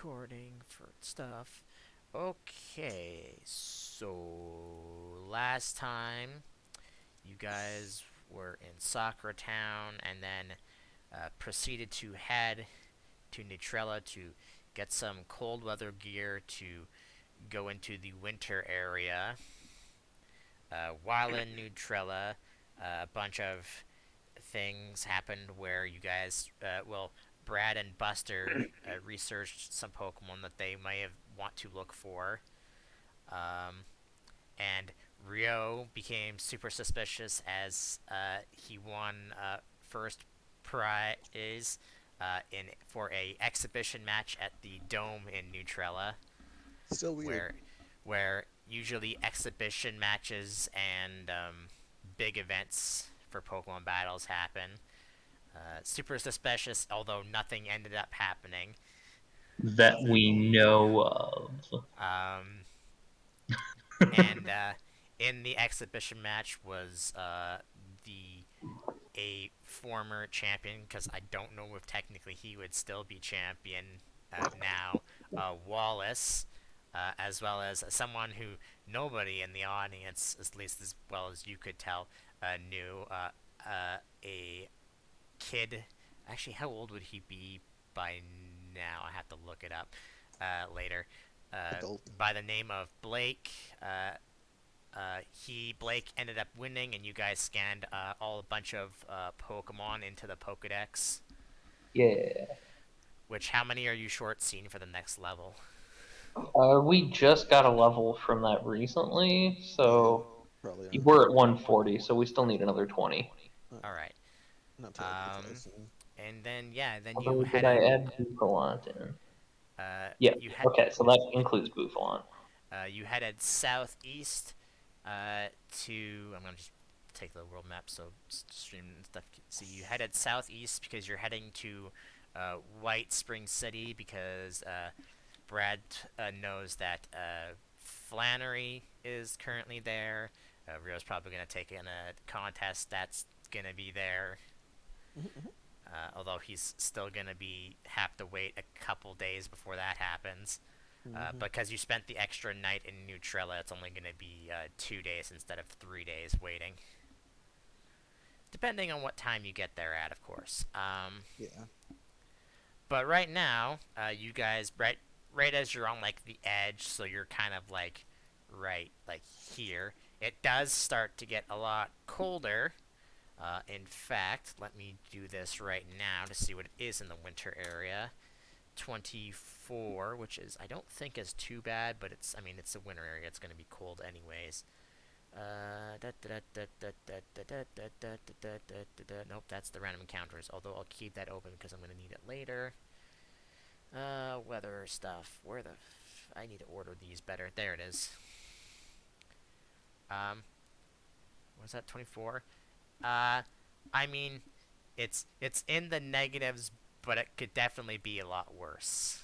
recording for stuff. Okay, so last time you guys were in Soccer Town and then proceeded to head to Neutrella to get some cold weather gear to go into the winter area. While in Neutrella, a bunch of things happened where you guys, Brad and Buster researched some Pokemon that they may have want to look for, um, and Rio became super suspicious as he won first prize in for a exhibition match at the Dome in Neutrella, Still weird. where usually exhibition matches and big events for Pokemon battles happen. Super suspicious, although nothing ended up happening. That we know of. Um, and in the exhibition match was the a former champion, because I don't know if technically he would still be champion now, Wallace, as well as someone who nobody in the audience, at least as well as you could tell, knew, a kid. Actually, how old would he be by now? I have to look it up later. Adult. By the name of Blake. Blake ended up winning, and you guys scanned all a bunch of Pokemon into the Pokedex. Yeah. Which, how many are you short seeing for the next level? We just got a level from that recently, so Probably we're at 140, so we still need another 20. All right. Not terribly Um, close. and then yeah, then you Although, did I headed. add Buffalant in? Uh, Yeah, you had. okay, so that includes Buffalant. You headed southeast. To I'm gonna just take the world map so stream and stuff. See, you headed southeast because you're heading to White Spring City because Brad knows that Flannery is currently there. Rio's probably going to take in a contest that's going to be there. Although he's still going to have to wait a couple days before that happens. Because you spent the extra night in Neutrella, it's only going to be 2 days instead of 3 days waiting. Depending on what time you get there at, of course. Yeah. But right now, you guys, right as you're on like the edge, so you're kind of like right like here. It does start to get a lot colder. In fact, let me do this right now to see what it is in the winter area. 24, which is I don't think is too bad, but it's a winter area. It's going to be cold anyways. Nope, that's the random encounters. Although I'll keep that open because I'm going to need it later. Weather stuff. Where the I need to order these better. There it is. Was that 24? I mean, it's in the negatives, but it could definitely be a lot worse.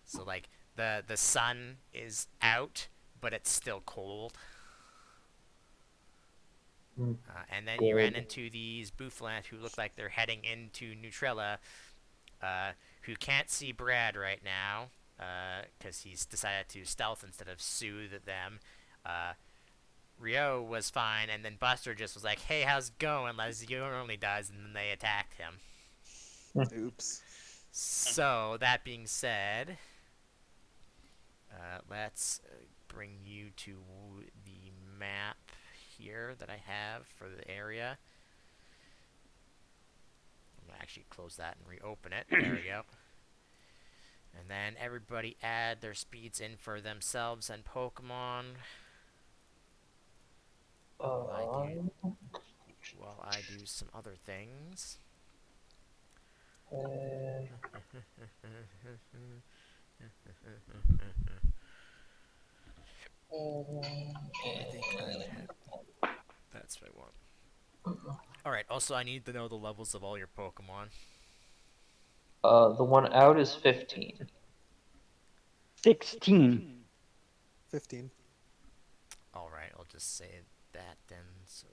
So like the sun is out, but it's still cold. And then you ran into these Bouffalant who look like they're heading into Neutrella, who can't see Brad right now, because he's decided to stealth instead of soothe them. Rio was fine, and then Buster just was like, "Hey, how's it going?" as he normally does, and then they attacked him. Oops. So that being said, let's bring you to the map here that I have for the area. I'm gonna actually close that and reopen it. There we go. And then everybody add their speeds in for themselves and Pokemon. While I do some other things. I think I would have. That's what I want. Alright, also I need to know the levels of all your Pokemon. The one out is 15. 16. 15. Alright, I'll just say that then. So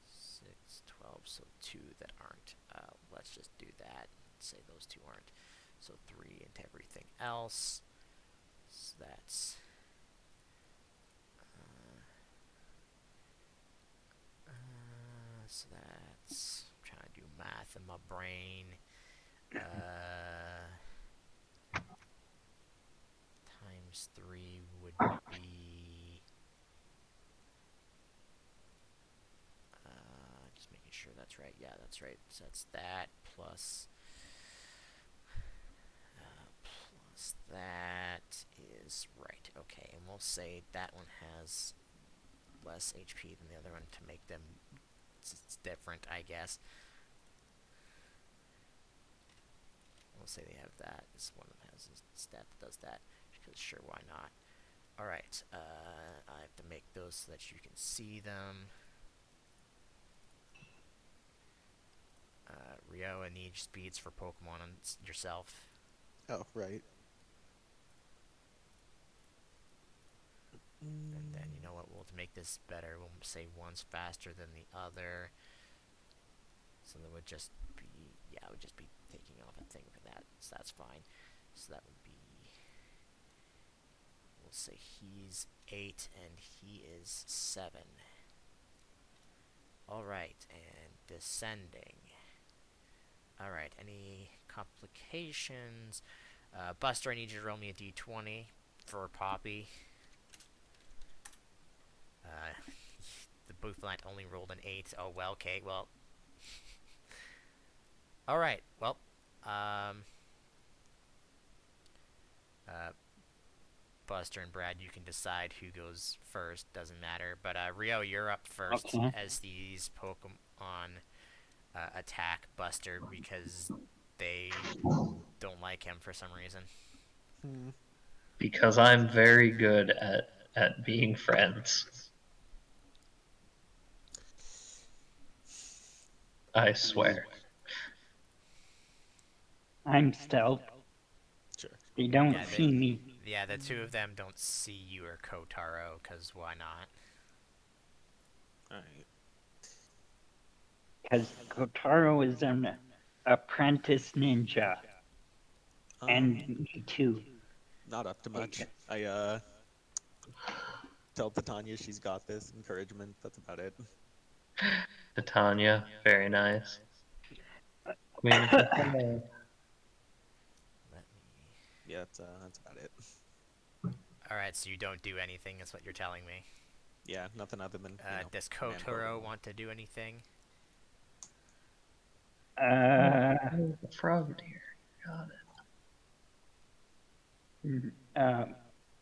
6, 12, so 2 that aren't. Let's just do that. Say those those two aren't. So 3 into everything else. So that's so that's I'm trying to do math in my brain. Times 3 would be just making sure that's right. Yeah, that's right. So that's that plus that is right. Okay, and we'll say that one has less HP than the other one to make them it's different, I guess. We'll say they have that. This one has a stat that does that. Because sure, why not? All right. I have to make those so that you can see them. Rio, I need speeds for Pokemon on yourself. Oh, right. And then you know what? We'll to make this better. We'll say one's faster than the other. So that would just be it would just be taking off a thing for that. So that's fine. So that would be we'll say he's 8 and he is 7. Alright, and descending. Alright, any complications? Buster, I need you to roll me a d20 for Poppy. The Booflant only rolled an 8. Oh, well, okay, well. Alright, well. Buster and Brad, you can decide who goes first. Doesn't matter. But Rio, you're up first Okay. as these Pokemon attack Buster because they don't like him for some reason. Hmm. Because I'm very good at being friends. I swear. I'm stealth. Sure. They don't Yeah, see me. Yeah, the two of them don't see you or Kotaro, because why not? Alright. Because Kotaro is an apprentice ninja. And me too. Not up to much. I tell Titania she's got this. Encouragement. That's about it. Titania, very nice. Queen of the Fair. Let me. Yeah, that's about it. Alright, so you don't do anything, is what you're telling me. Yeah, nothing other than Does command Kotaro Pokemon. want to do anything? Oh, the frog deer. Got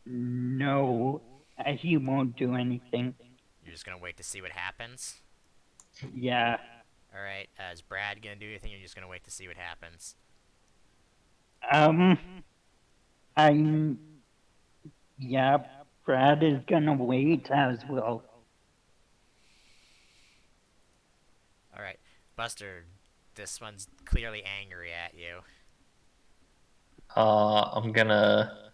No, he won't do anything. You're just gonna wait to see what happens? Yeah. Alright, is Brad gonna do anything, or you're just gonna wait to see what happens? Um, I'm. Yeah, Brad is gonna wait as well. Alright, Buster, this one's clearly angry at you. I'm gonna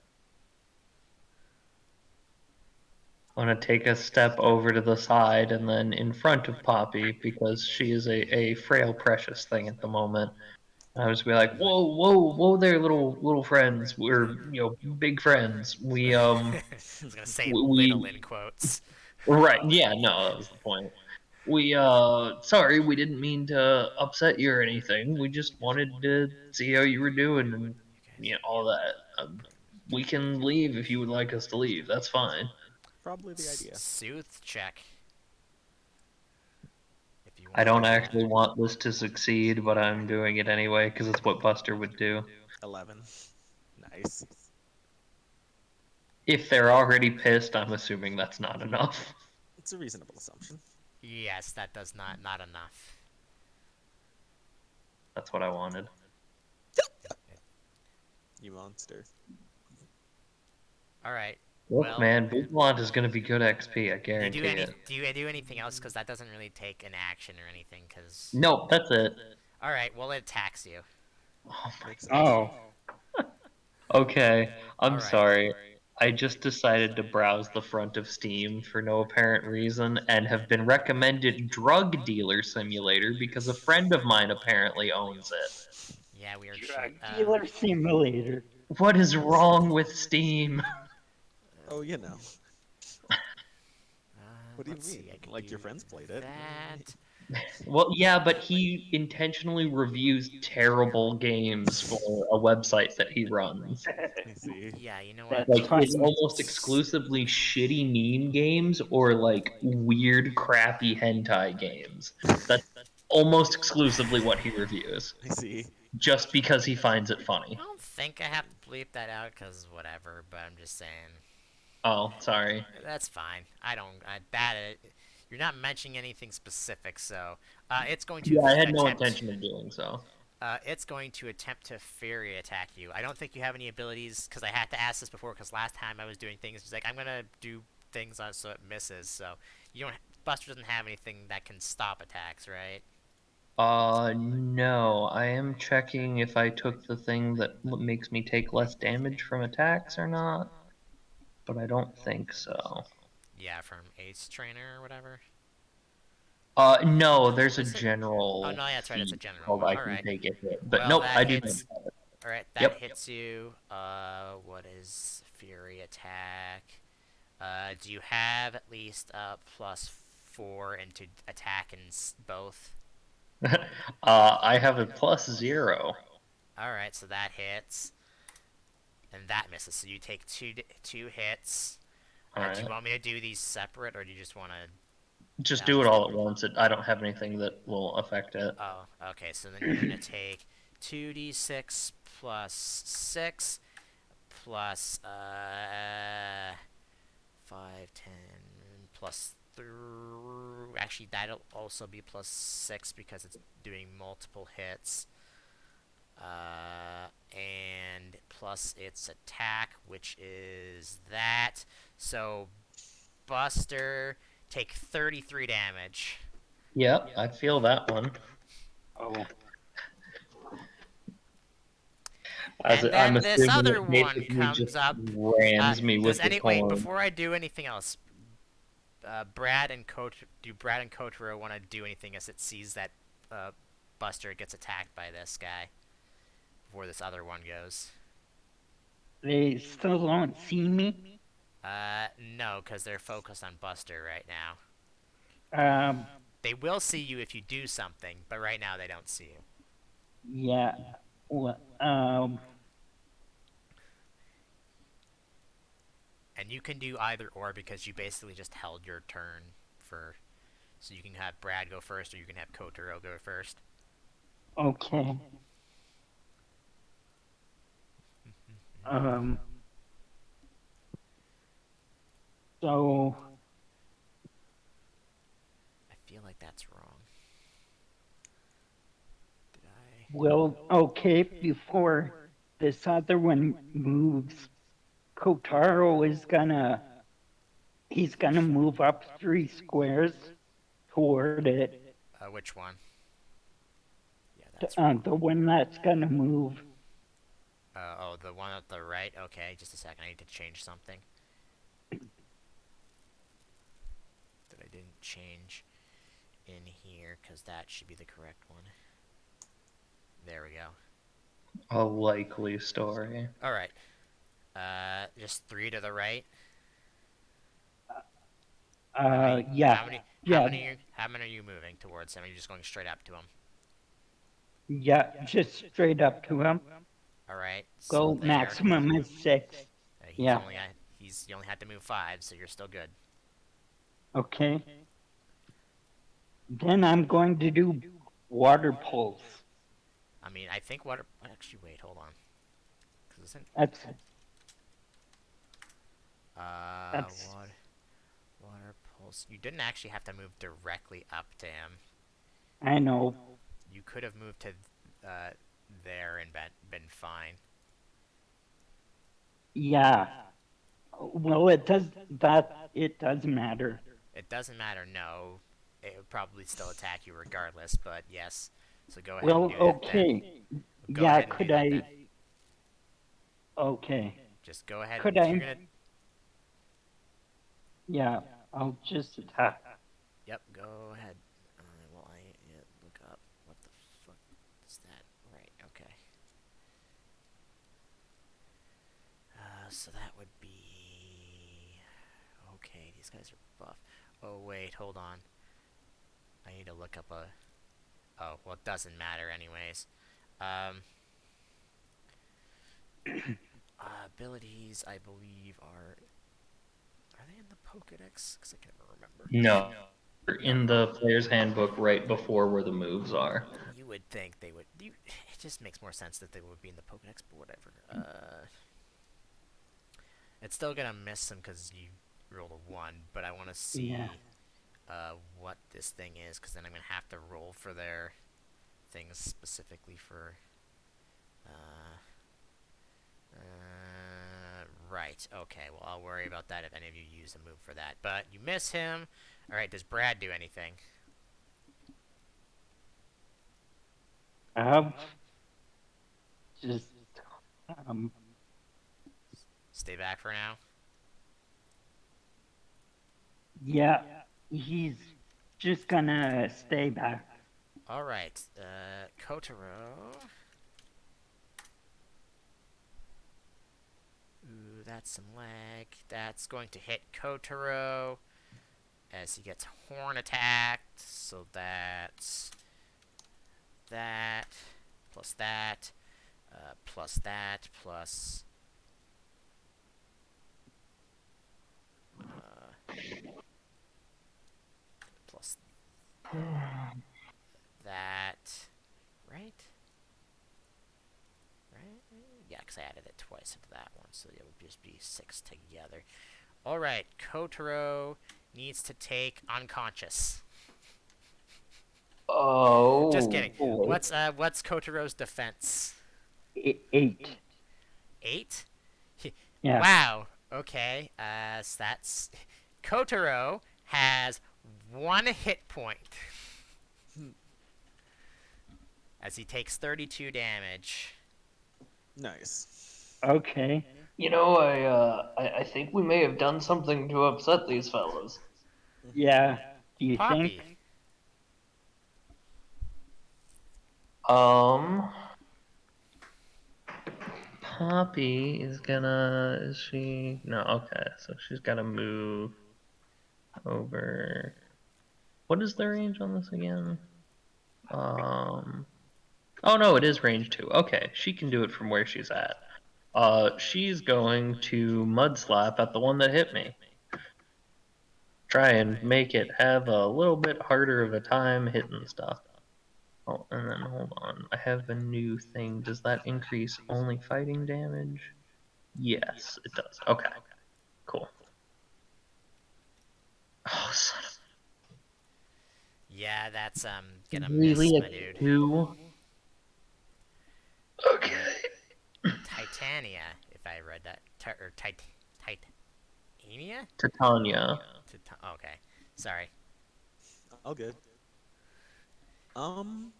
take a step over to the side and then in front of Poppy because she is a frail, precious thing at the moment. And I was be like, whoa, whoa, whoa there, little friends. We're big friends. I was gonna say little in quotes. Right, yeah, no, that was the point. We sorry, we didn't mean to upset you or anything. We just wanted to see how you were doing and all that. We can leave if you would like us to leave. That's fine. Probably the idea. Sooth check. If you I want to don't do actually that. want this to succeed, but I'm doing it anyway because it's what Buster would do. 11. Nice. If they're already pissed, I'm assuming that's not enough. It's a reasonable assumption. Yes, that does not enough. That's what I wanted. You monster. Alright. Look, Well, man, Big Blonde is gonna be good XP. I do you do guarantee any it. do you do anything else? Because that doesn't really take an action or anything. Because Nope, that's it. alright, well it attacks you. Oh my. Makes sense. Oh, Okay, I'm Alright. sorry. I just decided to browse the front of Steam for no apparent reason and have been recommended Drug Dealer Simulator because a friend of mine apparently owns it. Yeah, we are Drug dealer simulator. What is wrong with Steam? Oh, you know. What do you let's mean? see. I could Like do your friends played it? that. Well, yeah, but he intentionally reviews terrible games for a website that he runs. I see. Yeah, you know what? That's Like, it's funny. almost exclusively shitty meme games or, like, weird, crappy hentai games. That's almost exclusively what he reviews, I see. just because he finds it I funny. don't think I have to bleep that out because whatever. But I'm just saying Oh, sorry. that's fine. I don't. You're not mentioning anything specific, so it's going to Yeah, I had no attempt. intention of doing so. It's going to attempt to fairy attack you. I don't think you have any abilities because I had to ask this before because last time I was doing things, it's like I'm gonna do things on so it misses. So you don't. Buster doesn't have anything that can stop attacks, right? No, I am checking if I took the thing that makes me take less damage from attacks or not, but I don't think so. Yeah, from Ace Trainer or whatever. No, there's a Is it? Oh general no, yeah, that's right. It's a feat general called one. I All can right. take a hit, but Well, nope, that I do not hits. have it. All right, that Yep. hits you. What is Fury attack? Do you have at least +4 into attack in both? I have a +0. All right, so that hits, and that misses. So you take two hits. Do you Alright. want me to do these separate, or do you just want to? Just I'll do it just. all at once. I don't have anything that will affect it. Oh, okay. So then you're gonna take 2d6 plus 6 plus 5, 10 plus 3. Actually, that'll also be +6 because it's doing multiple hits. And plus its attack, which is that. So Buster, take 33 damage. Yep, I feel that one. Oh, As And I'm then this assuming other it one basically comes just up. rams me Does with the any wait horn. before I do anything else? Brad and Brad and Kotaro want to do anything as it sees that Buster gets attacked by this guy before this other one goes? they still don't see me. No, because they're focused on Buster right now. Um, They will see you if you do something, but right now they don't see you. yeah. Well, And you can do either or because you basically just held your turn for. So you can have Brad go first, or you can have Kotaro go first. okay. Um, so, I feel like that's wrong. Did I? well, okay, before this other one moves, Kotaro is he's gonna move up 3 squares toward it. Which one? Yeah, that's wrong. The one that's gonna move. Oh, the one at the right? Okay, just a second. I need to change something that I didn't change in here, because that should be the correct one. There we go. A likely story. Alright. Just 3 to the right. Yeah, yeah, How many are you moving towards him? Are you just going straight up to him? yeah, just straight up to him. Alright, so Go there. maximum is 6. Yeah, He only had to move 5, so you're still good. okay. Then I'm going to do water pulse. I mean, I think water. Actually, wait, hold on. Cause isn't That's uh that's water water pulse? You didn't actually have to move directly up to him. I know. You could have moved to uh there and been fine. Yeah. Well, it does matter. It doesn't matter. No, it would probably still attack you regardless. But yes, so go ahead and Well, do that then. okay. Go Yeah, ahead and do could that then. I? Okay. Just go ahead Could if you're I? gonna. Yeah, I'll just attack. Yep, go ahead. Well, I look up what the fuck is that? Right. Okay. So that would be... Okay, these guys are buff. Oh, wait, hold on. I need to look up a... Oh, well, it doesn't matter anyways. Um, abilities, I believe, are... Are they in the Pokedex? Because I can't remember. No, No, in the player's handbook right before where the moves are. you would think they would... it just makes more sense that they would be in the Pokedex, but whatever. It's still gonna miss them because you rolled a 1, but I want to Yeah. see what this thing is, because then I'm gonna have to roll for their things specifically for... Uh, right, okay, well, I'll worry about that if any of you use a move for that. But you miss him. Alright, does Brad do anything? Uh, just um, Stay back for now? yeah, he's just gonna stay back. Alright, Kotaro. Ooh, that's some lag. That's going to hit Kotaro as he gets horn attacked. So that's that, plus that, plus that, plus plus that, right? Right? Yeah, because I added it twice into that one, so it would just be 6 together. Alright, Kotaro needs to take unconscious. Just Oh kidding. boy. What's Kotaro's defense? 8. 8? Yeah. Wow. Okay. So that's Kotaro has 1 hit point as he takes 32 damage. Nice. Okay. You know, I think we may have done something to upset these fellows. Yeah. Do you think? Poppy. Um, Poppy is gonna. Is she? No. Okay, so she's gotta move over. What is the range on this again? Oh no, it is range 2. Okay, she can do it from where she's at. She's going to mud slap at the one that hit me. Try and make it have a little bit harder of a time hitting stuff. Oh, and then hold on. I have a new thing. Does that increase only fighting damage? Yes, it does. Okay, cool. Oh, son of Yeah, that's gonna miss, really my a dude. 2? Okay. Titania, if I read that. Or Titania? Titania. Okay. Sorry. All good. Um,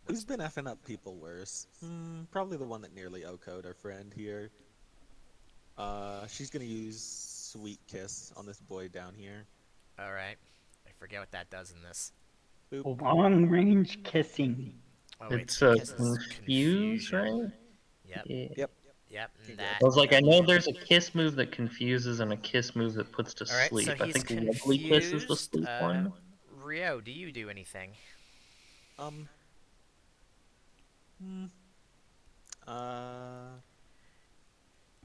who's been effing up people worse? Probably the one that nearly OHKO'd our friend here. She's gonna use Sweet Kiss on this boy down here. Alright. I forget what that does in this. Boop. Long range kissing. Oh, wait, It's Sweet Kiss is confuse, confusion. right? Yep. Yeah. Yep. Yep, and that. I was like, I Congrats. know there's a kiss move that confuses and a kiss move that puts to Alright, so sleep. I he's think lovely kiss is the confused. sleep one. Rio, do you do anything? Um. Hmm. Uh.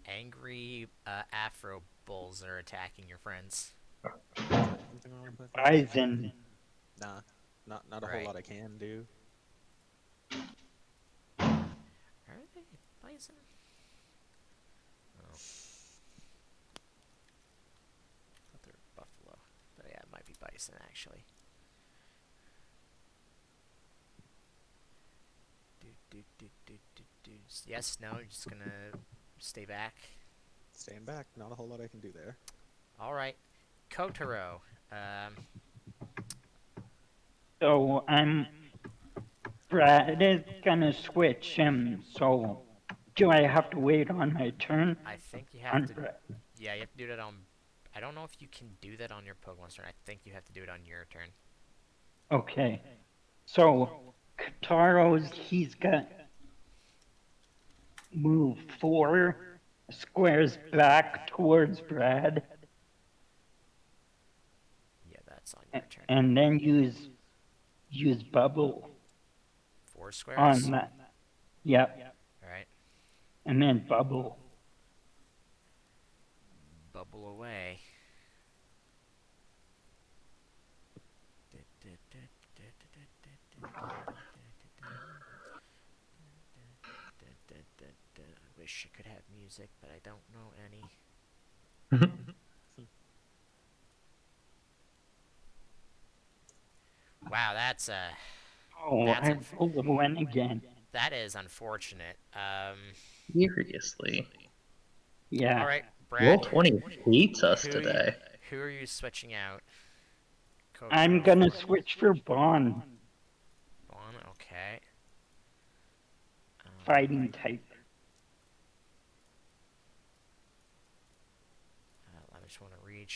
Angry Afro Bulls are attacking your friends. Is there anything wrong with that? Bison. Nah. Not a whole Right. lot I can do. Are they bison? Oh. I thought they were buffalo. But yeah, it might be bison, actually. Yes, no, you're just gonna stay back. Staying back. Not a whole lot I can do there. Alright. Kotaro. So Brad is gonna switch him. So do I have to wait on my turn I think you have on to... Brad? Yeah, you have to do that on... I don't know if you can do that on your Pokemon's turn. I think you have to do it on your turn. Okay. So Kataro's he's got move 4 squares back towards Brad, Yeah, that's on your turn. and then use bubble Four on squares. that. Yep, All right. and then bubble. Bubble away. I wish I could have music, but I don't know any. Wow, Oh, that's I unf- rolled a one again. that is unfortunate. Seriously. All Yeah, right, Roll Brad. 20 hates us Who you, today. who are you switching out? I'm Kokoro gonna for switch for Bond, Vaughn. Okay. Um, fighting type. I just want to make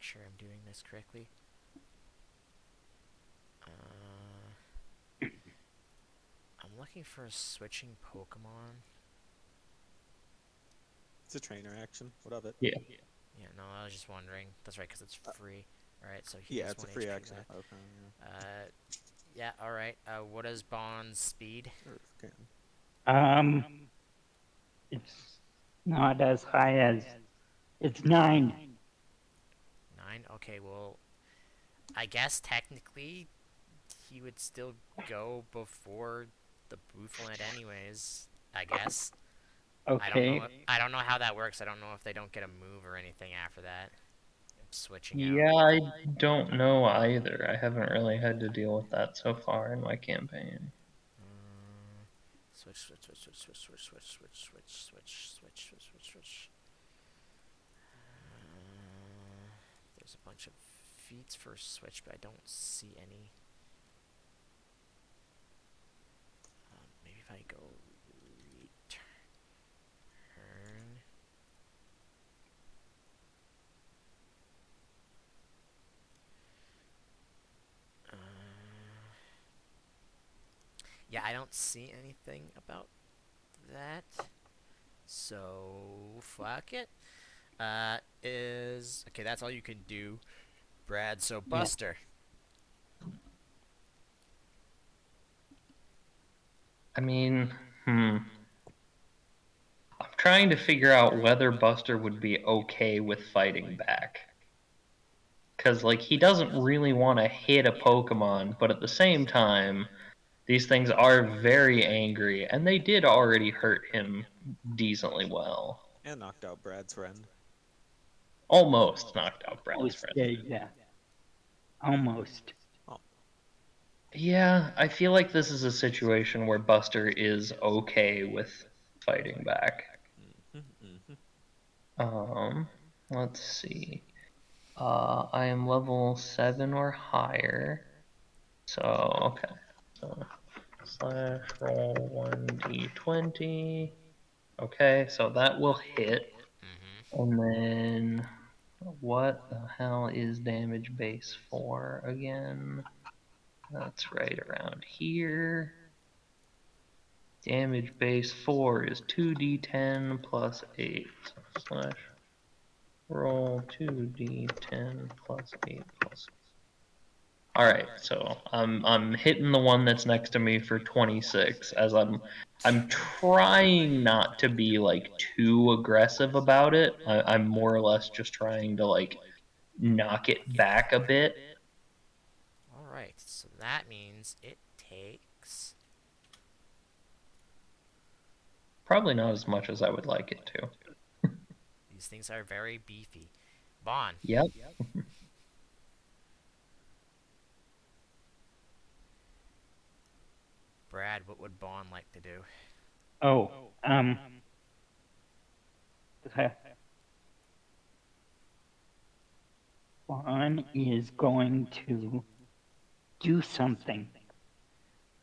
sure I'm doing this correctly. Uh, I'm looking for a switching Pokemon. It's a trainer action. What of it? Yeah. Yeah, no, I was just wondering. That's right, because it's Uh, free. All right, so he yeah, gets it's a one free HP action back. at Pokemon. Yeah. All right. What is Bond's speed? Yeah. Earth can. Um, it's not as high as it's 9. 9. Okay. Well, I guess technically he would still go before the Bouffalant anyways. I guess. I don't know. Okay. I don't know how that works. I don't know if they don't get a move or anything after that. Switching out. Yeah, I don't know either. I haven't really had to deal with that so far in my campaign. Switch. There's a bunch of feats for switch, but I don't see any. Maybe if I go return. Uh, yeah, I don't see anything about that. So fuck it. Is okay. That's all you can do, Brad. So Yeah. Buster. I mean, I'm trying to figure out whether Buster would be okay with fighting back. Because, like, he doesn't really want to hit a Pokemon, but at the same time, these things are very angry, and they did already hurt him decently well. And knocked out Brad's friend. Almost knocked out Brad's Almost friend. dead, yeah. Almost. Oh. Yeah, I feel like this is a situation where Buster is okay with fighting back. Um, let's see. I am level 7 or higher. So, okay. So, slash roll 1d20. Okay, so that will hit. Mm-hmm. And then, what the hell is damage base for again? That's right around here. Damage base 4 is 2d10 plus 8. So slash roll 2d10 plus 8 plus. Alright, so I'm hitting the one that's next to me for 26 as I'm trying not to be like too aggressive about it. I'm more or less just trying to like knock it back a bit. All right. So that means it takes. Probably not as much as I would like it to. These things are very beefy. Vaughn. Yep. Brad, what would Vaughn like to do? Oh, Juan is going to do something.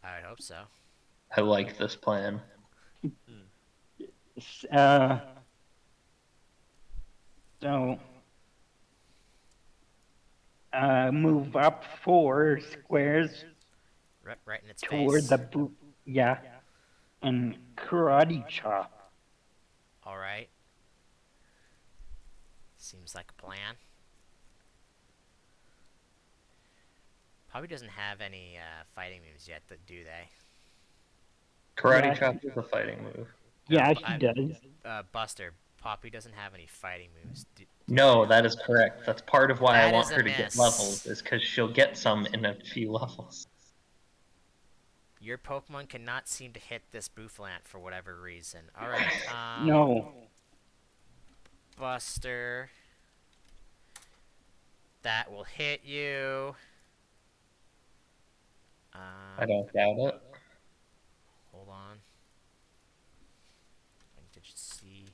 I would hope so. I like this plan. Uh, so move up 4 squares Right in its toward face. the yeah, and karate chop. All right. Seems like a plan. Probably doesn't have any fighting moves yet, do they? Karate Yeah, chop is a fighting move. yeah, she does. Buster, Poppy doesn't have any fighting moves. No, that is correct. That's part of why I That want is a her to get levels, miss. is because she'll get some in a few levels. Your Pokemon cannot seem to hit this Bouffalant for whatever reason. Alright, No. Buster. That will hit you. I don't doubt it. Hold on. I need to just see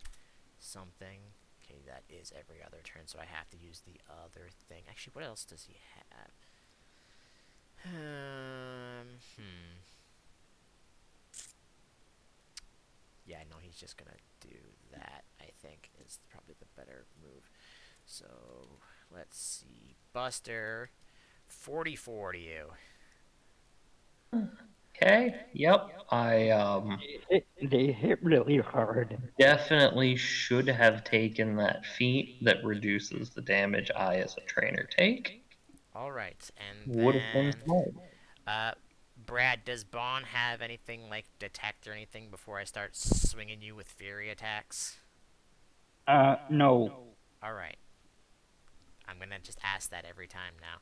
something. Okay, that is every other turn, so I have to use the other thing. Actually, what else does he have? Hmm. Yeah, no, he's just gonna do that, I think, is probably the better move. So, let's see. Buster, 44 to you. Okay, yep. I They hit really hard. definitely should have taken that feat that reduces the damage I as a trainer take. Alright, and Would have been then, smart. uh, Brad, does Bon have anything like detect or anything before I start swinging you with fury attacks? No. Alright, I'm gonna just ask that every time now.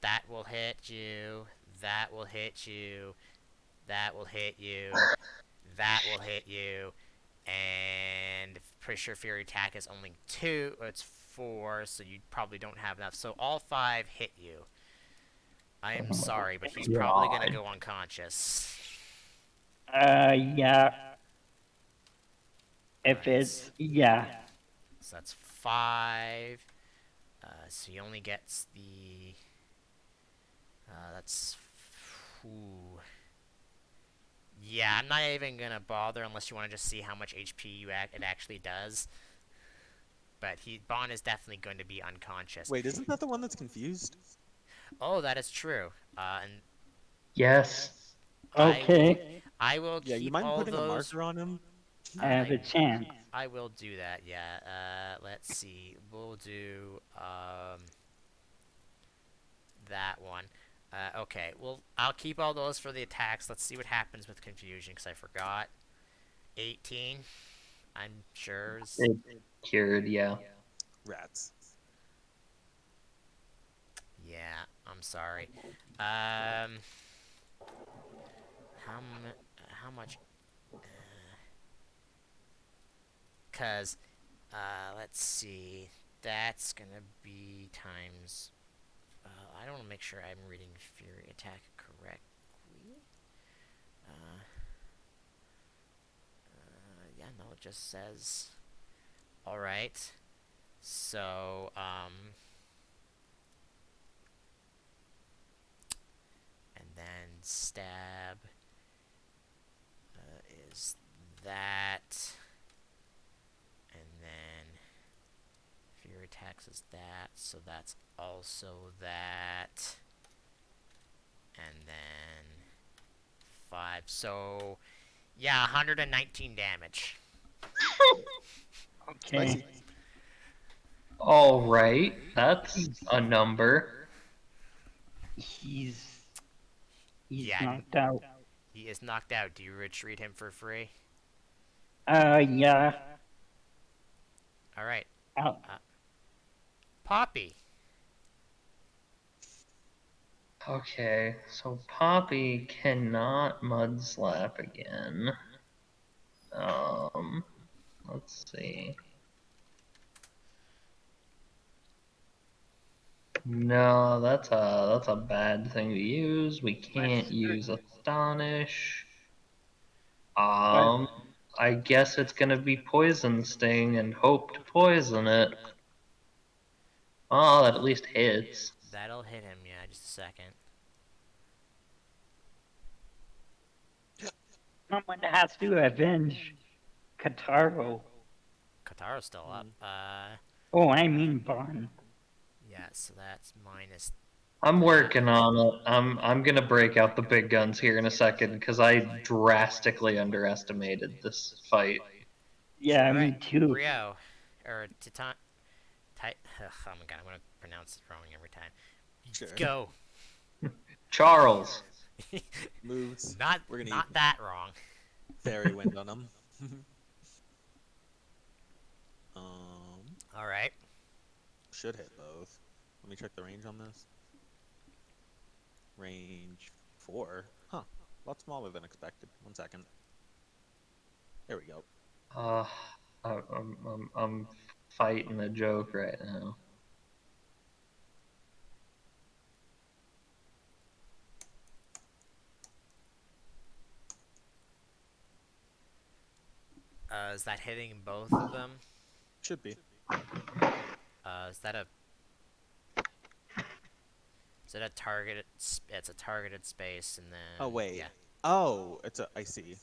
That will hit you. That will hit you. That will hit you. That will hit you. And pretty sure Fury Attack is only 2. It's 4, so you probably don't have enough. So all 5 hit you. I am sorry, but he's probably gonna God. go unconscious. Yeah. If Alright, it's, yeah. so that's 5. So he only gets the. That's. Ooh. Yeah, I'm not even gonna bother unless you want to just see how much HP it actually does. But Bon is definitely going to be unconscious. Wait, isn't that the one that's confused? Oh, that is true. And Yes. I will, Okay. I will Yeah, you keep mind all putting a those. marker on him? I have a chance. I will do that. Yeah. Let's see. We'll do that one. Okay. Well, I'll keep all those for the attacks. Let's see what happens with confusion because I forgot. 18. I'm sure. It cured, yeah. Rats. Yeah. I'm sorry. Um. How much? Cause let's see. That's gonna be times. I don't want to make sure I'm reading Fury Attack correctly. Uh, yeah, no, it just says. All right. So, and then stab is that, and then Fury attacks is that. So that's also that, and then 5. So yeah, 119 damage. Okay. Spicy. Alright, that's He's a number. he's he's Yeah, knocked out. he is knocked out. Do you retreat him for free? Yeah. All right, Uh, uh, Poppy. Okay, so Poppy cannot mud slap again. Um, let's see. No, that's a bad thing to use. We can't use Astonish. but Um, I guess it's gonna be Poison Sting and hope to poison it. Oh, that at least hits. That'll hit him. Yeah, just a second. someone has to avenge Kataro. Kataro's still up. Hmm. Oh, I mean Bon. Yeah, so that's minus I'm that. working on it. I'm gonna break out the big guns here in a second because I drastically underestimated this fight. Yeah, All right, me too. Rio. or Titan. Oh my god, I'm gonna pronounce it wrong every time. Sure. Go. Charles. Moves. not We're gonna use not that wrong. fairy wind on them. All right. Should hit both. Let me check the range on this. Range 4. Huh. A lot smaller than expected. 1 second. There we go. Uh, I'm fighting a joke right now. Is that hitting both of them? Should be. Is that a targeted? It's a targeted space, and Oh, then wait. yeah. Oh, it's a. I see.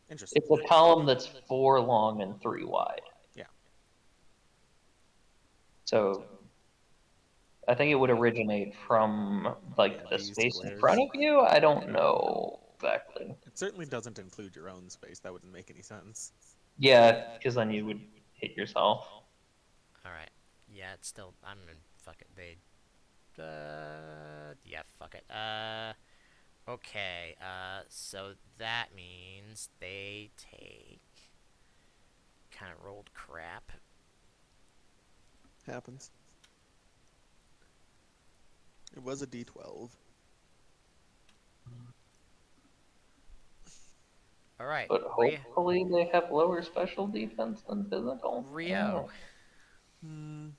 Interesting. It's a column that's 4 long and 3 wide. Yeah. So I think it would originate from Yeah, like the these space in front squares. of you. I don't know exactly. It certainly doesn't include your own space. That wouldn't make any sense. Yeah, because then you would hit yourself. All right. Yeah, it's still. I'm in. Fuck it. They. Yeah. Fuck it. Okay. So that means they take. Kind of rolled crap. Happens. It was a D12. All right. But hopefully they have lower special defense than physical. Rio. Hmm.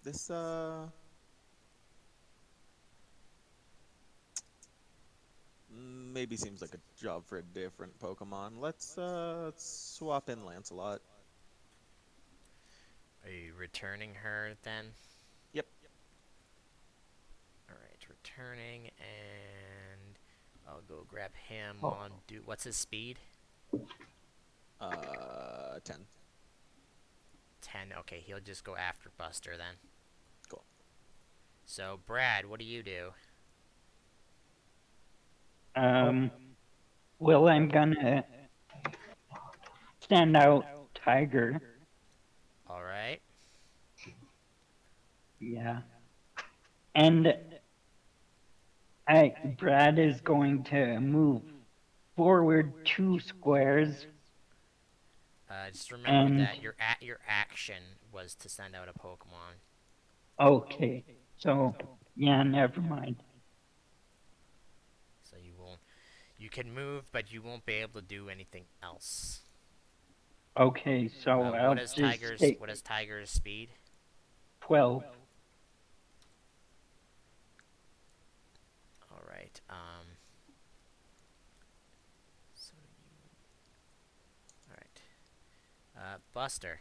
This maybe seems like a job for a different Pokemon. Let's swap in Lancelot. Are you returning her then? Yep. All right, returning, and I'll go grab him Oh. while I'm do. What's his speed? 10. 10. Okay, he'll just go after Buster then. Cool. So Brad, what do you do? Um, well, I'm gonna stand out Tiger. All right. Yeah. And Brad is going to move forward 2 squares Just remember and that your action was to send out a Pokemon. okay. So yeah, never mind. So you won't. You can move, but you won't be able to do anything else. Okay, so What I'll is just Tiger's? take What is Tiger's speed? 12. All right. So you. All right. Buster.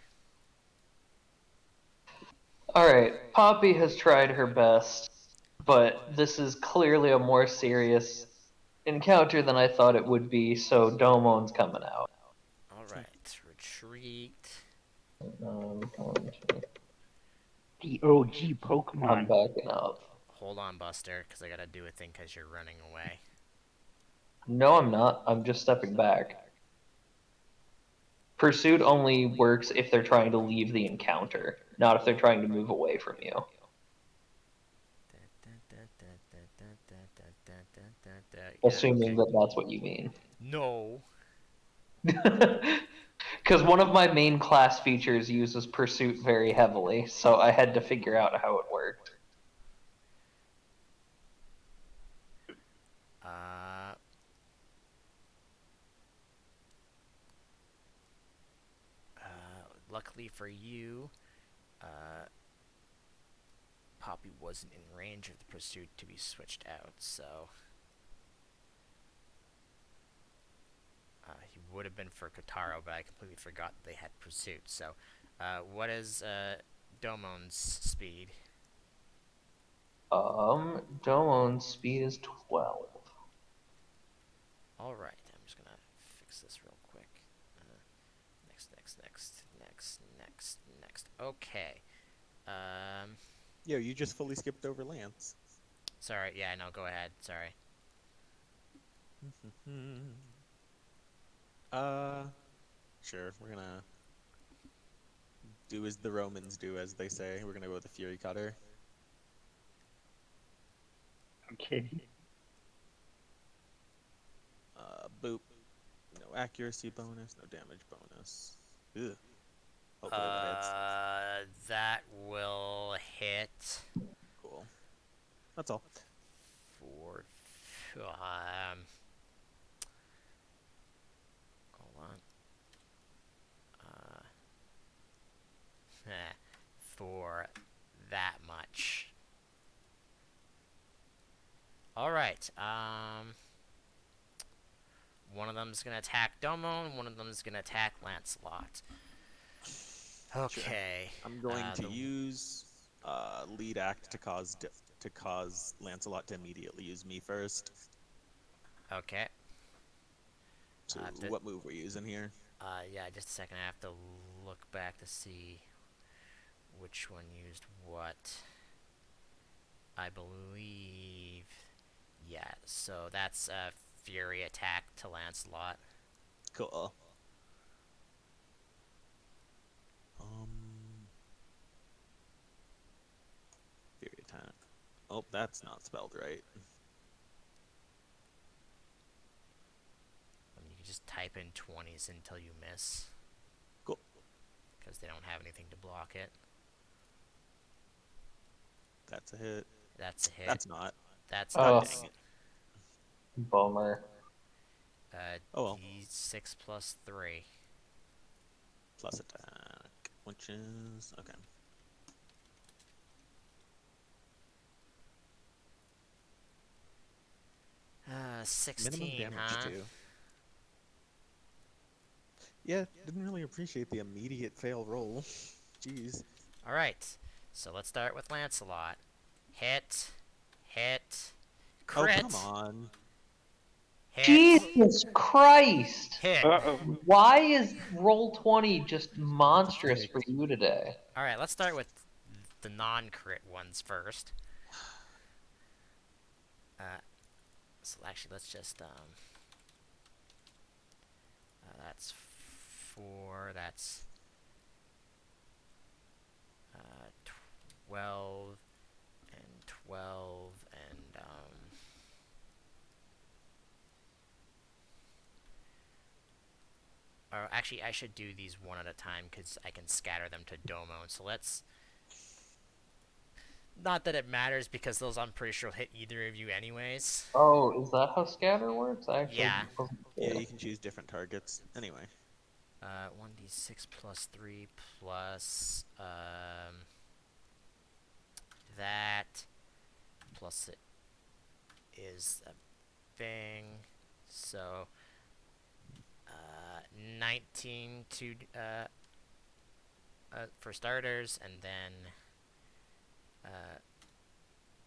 Alright, Poppy has tried her best, but this is clearly a more serious encounter than I thought it would be, so Domon's coming out. All right. Retreat. The OG I'm Pokemon. backing up. Hold on, Buster, because I gotta do a thing because you're running away. No, I'm not. I'm just stepping back. Pursuit only works if they're trying to leave the encounter, not if they're trying to move away from you. Yeah, Assuming okay. that that's what you mean. No. Because one of my main class features uses Pursuit very heavily, so I had to figure out how it worked. Uh. Luckily for you, uh, Poppy wasn't in range of the pursuit to be switched out, so he would have been for Kotaro, but I completely forgot they had pursuit. So, what is Domon's speed? Domon's speed is 12. All right, I'm just gonna fix this real quick. Next, next, next, next, next, next. Okay. Um, Yo, you just fully skipped over Lance. sorry. Yeah, no, go ahead. Sorry. Uh, sure. We're gonna do as the Romans do, as they say. We're gonna go with the Fury Cutter. Okay. Boop. No accuracy bonus, no damage bonus. Ugh. Hopefully that hits. That will hit Cool. That's all. for. Um, hold on. Uh, for that much. All right. One of them's gonna attack Domo, and one of them's gonna attack Lancelot. Sure. Okay. I'm going to The use lead act to cause Lancelot to immediately use me first. okay. So The what move we're using here? yeah. Just a second. I have to look back to see which one used what. I believe. Yeah. So that's a Fury attack to Lancelot. Cool. Um, Fury attack. Oh, that's not spelled right. You can just type in 20s until you miss, Cool. because they don't have anything to block it. That's a hit. That's a hit. That's not. That's a God Oh, dang miss. it. bummer. Oh well. D6 plus 3. Plus attack, which is okay. Minimum 16, damage huh? too. Yeah, didn't really appreciate the immediate fail roll. Jeez. Alright, so let's start with Lancelot. Hit, hit, Oh, come crit, on. hit, Jesus Christ! hit. Uh-oh. Why is roll 20 just What the monstrous frick? for you today? Alright, let's start with the non-crit ones first. So actually, let's just, that's 4, that's, 12, and 12, and, or actually, I should do these one at a time, because I can scatter them to Domo. So let's, not that it matters, because those I'm pretty sure will hit either of you anyways. Oh, is that how scatter works? I actually Yeah. wasn't Yeah, sure. you can choose different targets. Anyway. 1d6 plus 3 plus, that, plus it is a thing, so, 19 to, for starters, and then,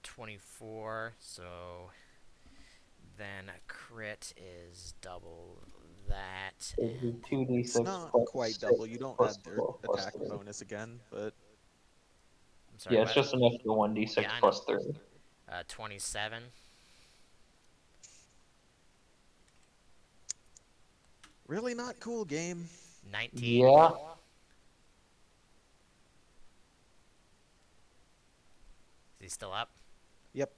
24, so then a crit is double that, It'd be and It's 2d6 not quite plus double. 6 You don't plus add their 4 plus attack 3. bonus again, but I'm sorry, Yeah, it's what? just an extra Yeah, 1d6 I know. plus 3. 27, really not cool game. 19. Yeah. Is he still up? Yep,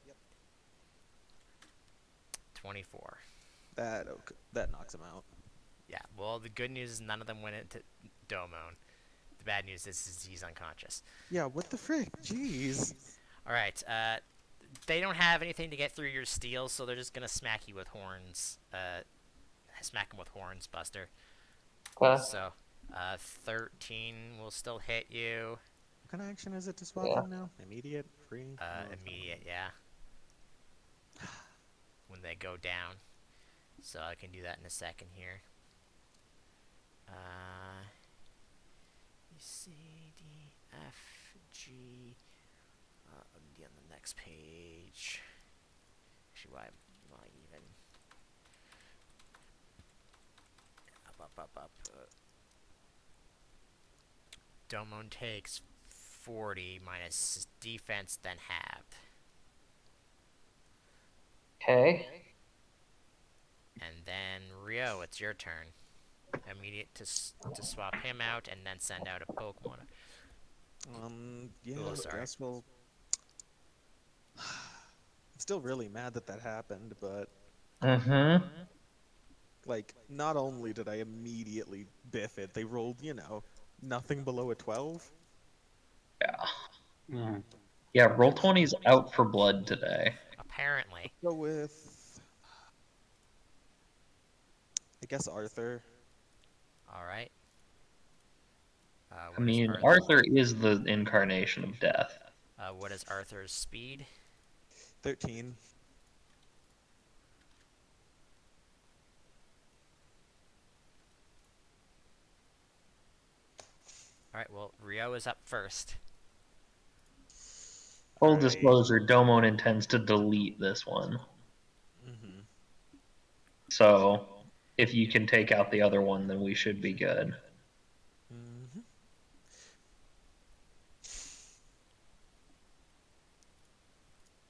24. that knocks him out. Yeah, well, the good news is none of them went into Domon. The bad news is he's unconscious. Yeah, what the frick? Jeez. Alright, they don't have anything to get through your steel, so they're just gonna smack you with horns. Smack him with horns, Buster. Okay. So, 13 will still hit you. What kind of action is it to swap Yeah. him now? Immediate? Free? Oh, it's fine. Immediate, yeah. When they go down. So I can do that in a second here. C, D, F, G. Be on the next page. Actually, why even? Up. Domon takes 40 minus defense, then halved. Okay. And then Rio, it's your turn. immediate to swap him out and then send out a Pokemon. Yeah, Oh, I sorry. guess we'll. I'm still really mad that that happened, but Mm-hmm. like, not only did I immediately biff it, they rolled, nothing below a 12. Yeah. Yeah. Yeah, roll 20's out for blood today. Apparently. Go with, I guess, Arthur. All right. I What is mean, Arthur? Arthur is the incarnation of death. What is Arthur's speed? 13. All right. Well, Rio is up first. Full Alright. disclosure, Domon intends to delete this one. Mm-hmm. So, if you can take out the other one, then we should be good. Mm-hmm.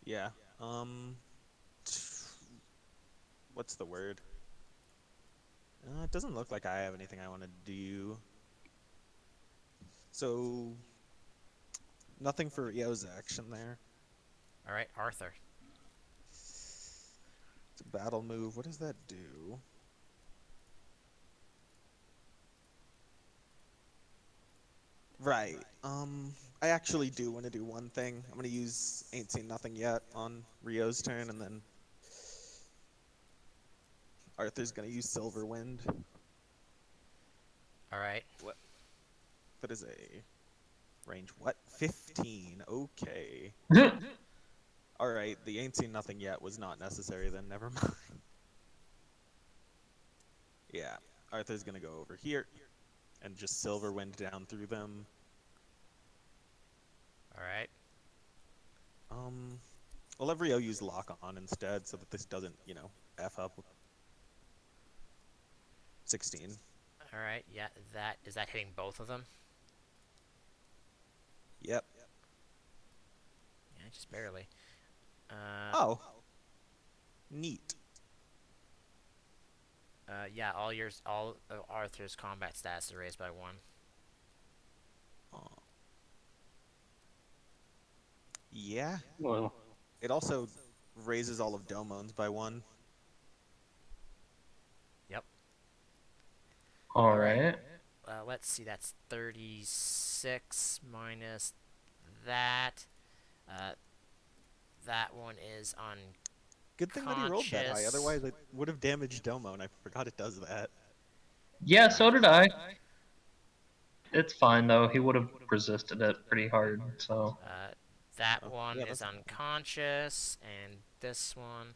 Yeah. Um, what's the word? It doesn't look like I have anything I want to do. So, nothing for Rio's action there. All right, Arthur. It's a battle move. What does that do? Right. I actually do want to do one thing. I'm gonna use Ain't Seen Nothing Yet on Rio's turn, and then Arthur's gonna use Silver Wind. All right. What? That is a range. What? 15. Okay. All right. The Ain't Seen Nothing Yet was not necessary then. Never mind. Yeah. Arthur's gonna go over here and just Silver Wind down through them. All right. Um, I'll have Rio use Lock On instead so that this doesn't, F up. 16. All right. Yeah. That is that hitting both of them? Yep. Yeah, just barely. Uh. Oh, neat. Yeah. All of Arthur's combat stats are raised by one. Oh. Yeah. Well, It also raises all of Domon's by one. Yep. All right. Alright. Let's see. That's 36 minus that. Uh, that one is Good thing that he rolled that high, unconscious. otherwise it would have damaged Domon. I forgot it does that. Yeah, so did I. It's fine, though. He would have resisted it pretty hard, so. Uh, that Oh, one yeah, is that's fine. unconscious, and this one.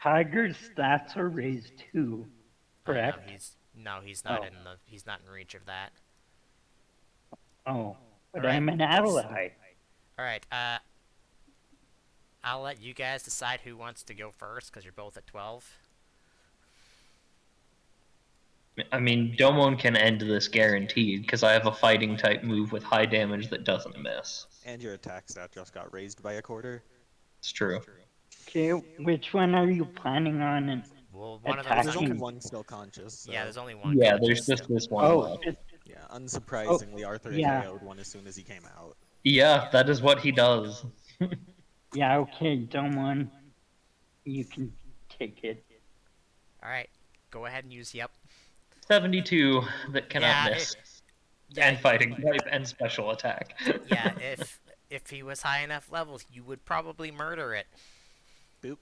Tiger's stats are raised too, No, correct? he's not Oh, in reach of that. oh, All but right. I'm an ally. All right. I'll let you guys decide who wants to go first because you're both at 12. I mean, Domon can end this guaranteed, because I have a fighting type move with high damage that doesn't miss. And your attack stat just got raised by a quarter. It's true. Okay, which one are you planning on Well, one of them Well, is there's only attacking? one still conscious, Yeah, so there's only one Yeah, there's conscious just still. this one Oh, left. yeah, oh, unsurprisingly, Arthur yeah, KO'd one as soon as he came out. Yeah, that is what he does. yeah. Okay, Domon, you can take it. All right. Go ahead and use yep. 72 that cannot Yeah. miss. Yeah. And fighting type and special attack. Yeah. If he was high enough levels, you would probably murder it. Boop.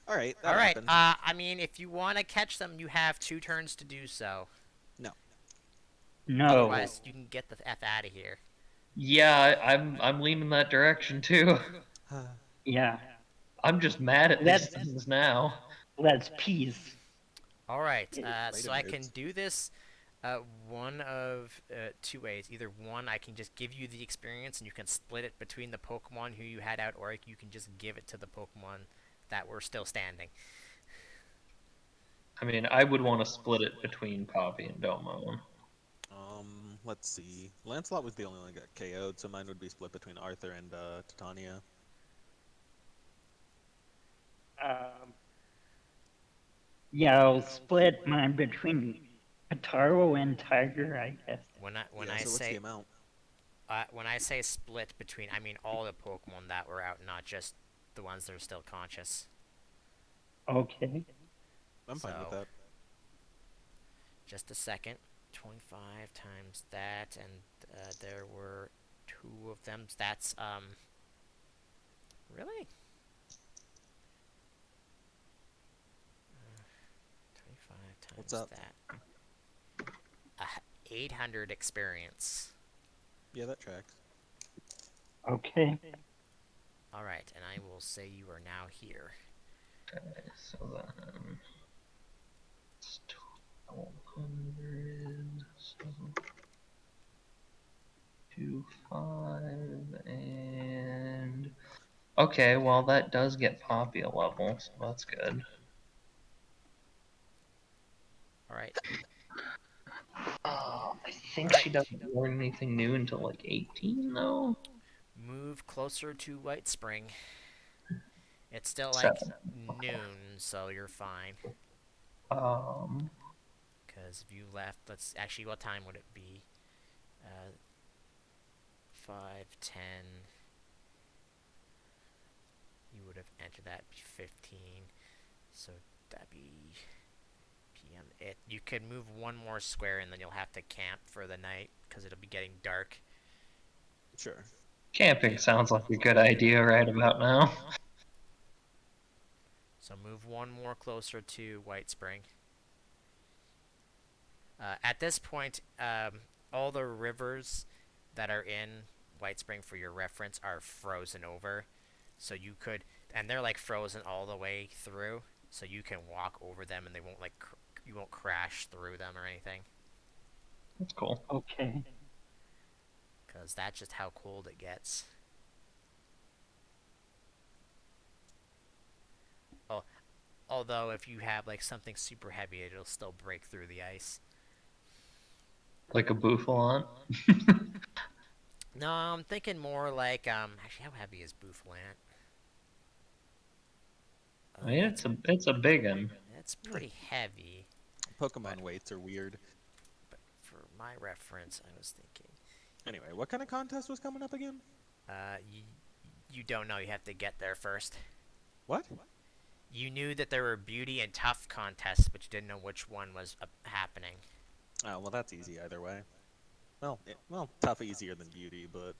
All right, All that right. happened. I mean, if you want to catch them, you have 2 turns to do so. No. No. Otherwise, you can get the f out of here. Yeah, I'm leaning that direction too. Yeah, I'm just mad at these let's things now. let's peace. All right. Later, So I can nerds. do this one of 2 ways. Either one, I can just give you the experience and you can split it between the Pokemon who you had out, or you can just give it to the Pokemon that were still standing. I mean, I would want to split it between Poppy and Domon. Let's see. Lancelot was the only one that got KO'd, so mine would be split between Arthur and Titania. Um, Yeah, I'll split mine between Pataro and Tiger, I guess. When Yeah, I so what's the say amount? split between, I mean all the Pokemon that were out, not just the ones that are still conscious. Okay. I'm fine with So, that. just a second. 25 times that, and there were two of them. That's really 25 What's times up? that. 800 experience. Yeah, that tracks. Okay. All right, and I will say you are now here. Okay, so then it's 1200, so 25 and okay, well that does get Poppy a level, so that's good. All right. I think she doesn't learn anything new until like 18 though. Move closer to White Spring. It's still like 7. Okay. noon, so you're fine. Um, Because if you left, let's actually, what time would it be? 5, 10. You would have entered that 15. So that'd be PM. You could move one more square and then you'll have to camp for the night because it'll be getting dark. Sure. camping sounds like a good idea right about now. So move one more closer to White Spring. At this point, all the rivers that are in White Spring, for your reference, are frozen over. So you could, and they're like frozen all the way through. So you can walk over them, and they won't like you won't crash through them or anything. That's cool. Okay. Cause that's just how cold it gets. Oh, although if you have like something super heavy, it'll still break through the ice. Like a bouffant. No, I'm thinking more like actually, how heavy is Bouffalant? I mean, That's it's a big one. that's Yeah. pretty heavy. But Pokemon weights are weird. but for my reference, I was thinking, Anyway, what kind of contest was coming up again? you don't know. You have to get there first. What? You knew that there were beauty and tough contests, but you didn't know which one was happening. Oh, well, that's easy either way. Well, tough easier than beauty, but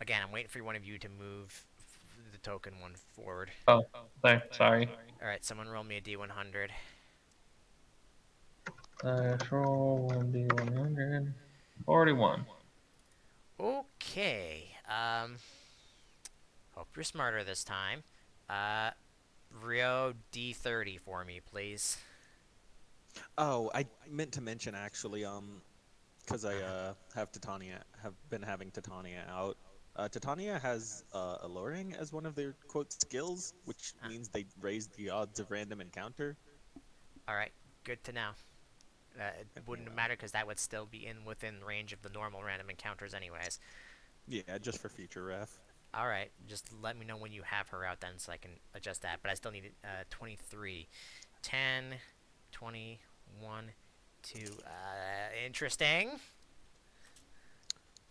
Again, I'm waiting for one of you to move the token one forward. Oh, there. Sorry. All right, someone roll me a D100. Roll 1d100. 41. Okay. Hope you're smarter this time. Uh, Rio D30 for me, please. oh, I meant to mention actually, because Uh I huh. have been having Titania out. Titania has alluring as one of their quote skills, which means they raise the odds of random encounter. All right. Good to know. It wouldn't Anyway, matter because that would still be in within range of the normal random encounters, anyways. yeah, just for future ref. All right. Just let me know when you have her out then, so I can adjust that. But I still need 23, 10, 21, 2. Interesting.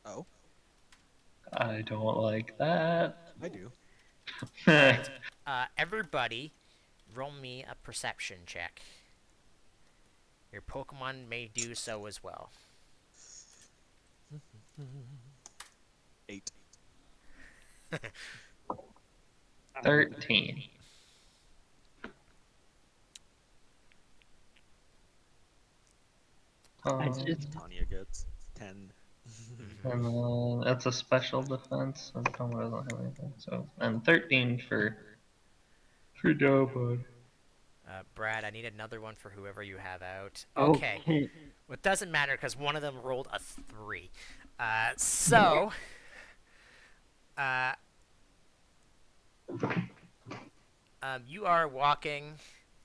Oh, I don't like that. I do. All right. Everybody, roll me a perception check. Your Pokemon may do so as well. 8. 13. I Let's see what just Um, Titania gets. 10. Mm-hmm. and then that's a special defense. So Tomo doesn't have anything. So and 13 for Dobud. Brad, I need another one for whoever you have out. Okay. okay. Well, it doesn't matter because one of them rolled a 3. So, uh, you are walking.